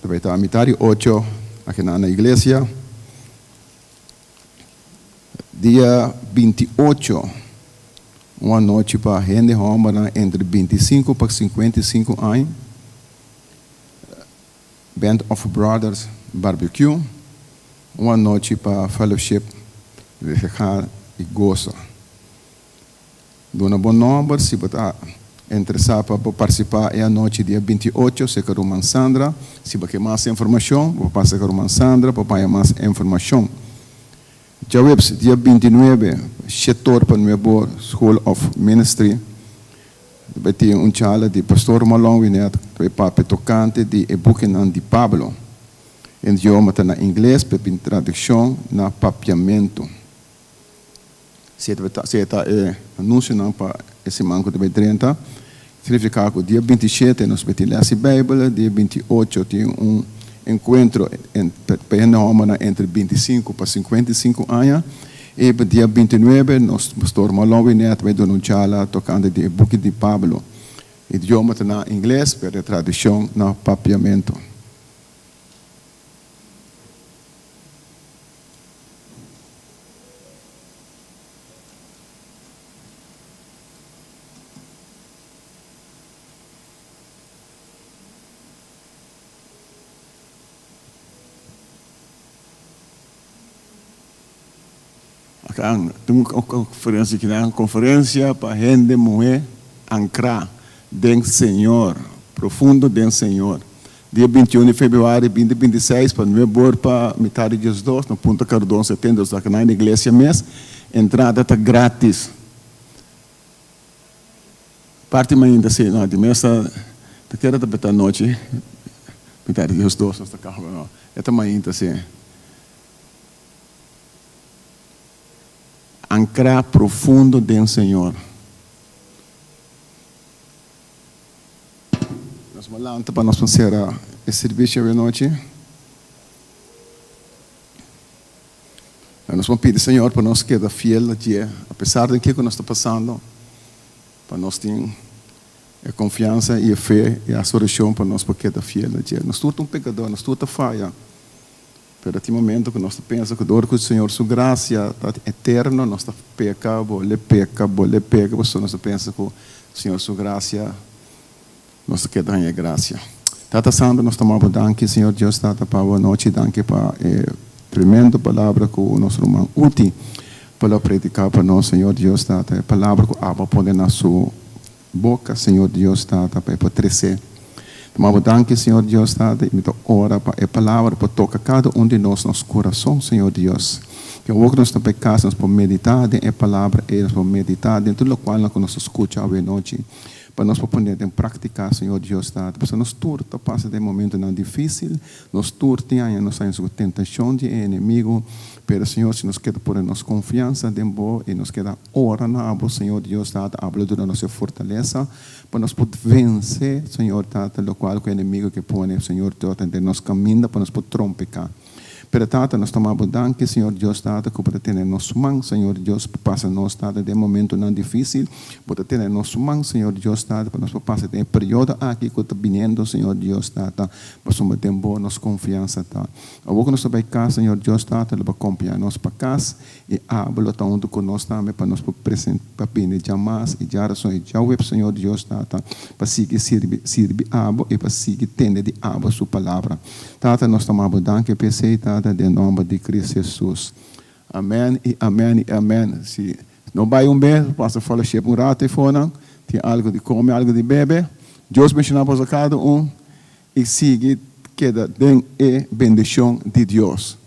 Também está a metade 8 aqui na igreja. Dia 28, uma noite para gente romana entre 25 para 55 anos. Band of Brothers Barbecue. Uma noite para fellowship, viajar e gozo. Dona bom número, se você está interessado para participar, é a noite dia 28, se quer uma Sandra. Se você quer mais informação, vou passar para uma Sandra para ter mais informação. Já dia 29, setor para o meu School of Ministry. Vai ter chala de pastor Malong Winet, para tocante de Ebukenan de Pablo. Em idioma está na inglês, para tradução na papiamento. Se está anunciando para esse manco de 30, significa que dia 27 nós vamos ler a Bíblia, dia 28 tem encontro entre 25 para 55 anos. E dia 29, nosso pastor Malong Winet vai dar chala tocante de Ebuque de Pablo. O idioma está na inglês, para tradução na papiamento. Tem uma conferência para gente mulher ancrar dentro do Senhor, profundo dentro do Senhor. Dia 21 de fevereiro, 2026, para não vir para metade de 2, no Punta Cardón, 70, aqui na igreja mesmo, entrada está grátis. Parte ainda assim, não, de mesa, te quero da noite, metade de 2, esta carro, não. É também assim. Ancrar profundo dentro do Senhor. Nós vamos lá para nós fazer esse serviço de noite. Nós vamos pedir, Senhor, para nós quedar fiel a Dia, apesar do que nós estamos passando, para nós ter a confiança e a fé e a solução para nós quedar fiel a Dia. Nós somos pecador, nós somos falha. Pero até o momento que nós pensamos que o Senhor, sua graça está eterna, nós pecamos, nós pensamos que o Senhor, sua graça, nós queremos a graça. Tata Santo, nós tomamos danke, Senhor Deus, Tata, para a noite, danke para a tremenda palavra que o nosso irmão Uti para predicar para nós, Senhor Deus, Tata, a palavra que a poder na sua boca, Senhor Deus, Tata, para crescer. Tomamos danke, Senhor Deus, Tata, e me ora para a palavra, para tocar cada de nós, nosso coração, Senhor Deus. Que o que nós estamos pecando, nós podemos meditar em a palavra, e nós podemos meditar em tudo o qual nós escutamos à noite. para nós poder em praticar, Senhor Deus, Tata. Porque nós turta passa de momento não difícil, nós turta ainda nós temos tentação de inimigo, pero Senhor, se nós quer pôr nossa confiança em Bo e nós quer orar na abo, Senhor Deus, Tata, habla de nossa fortaleza, para nós poder vencer, Senhor, Tata, o qual o inimigo que põe, Senhor, Tata, de nosso caminho, para nós poder trompecar. Pero Tata, nós tomamos danke, Senhor Deus, Tata, que pode ter nosso mão, Senhor Deus, passa nós, Tata, de momento não difícil, pode ter nosso mão, Senhor Deus, Tata, para nós passar de período aqui que está vindo, Senhor Deus, Tata, para somos ter boa nossa confiança, Tata. A boca nós vai cá, Senhor Deus, Tata, para acompanhar nós para casa e habla tanto com nós também, para nós presente, para pedir jamais e já razão e já web, Senhor Deus, Tata, para seguir servir abo e para seguir tender de abo sua palavra. Tata, nós tomamos danke, pensei, Tata, em nome de Cristo Jesus. Amém e amém e amém. Se não vai bem, passa a falar cheio um rato e fora, tem algo de comer, algo de beber. Deus mencionava a cada e siga queda de bendição de Deus.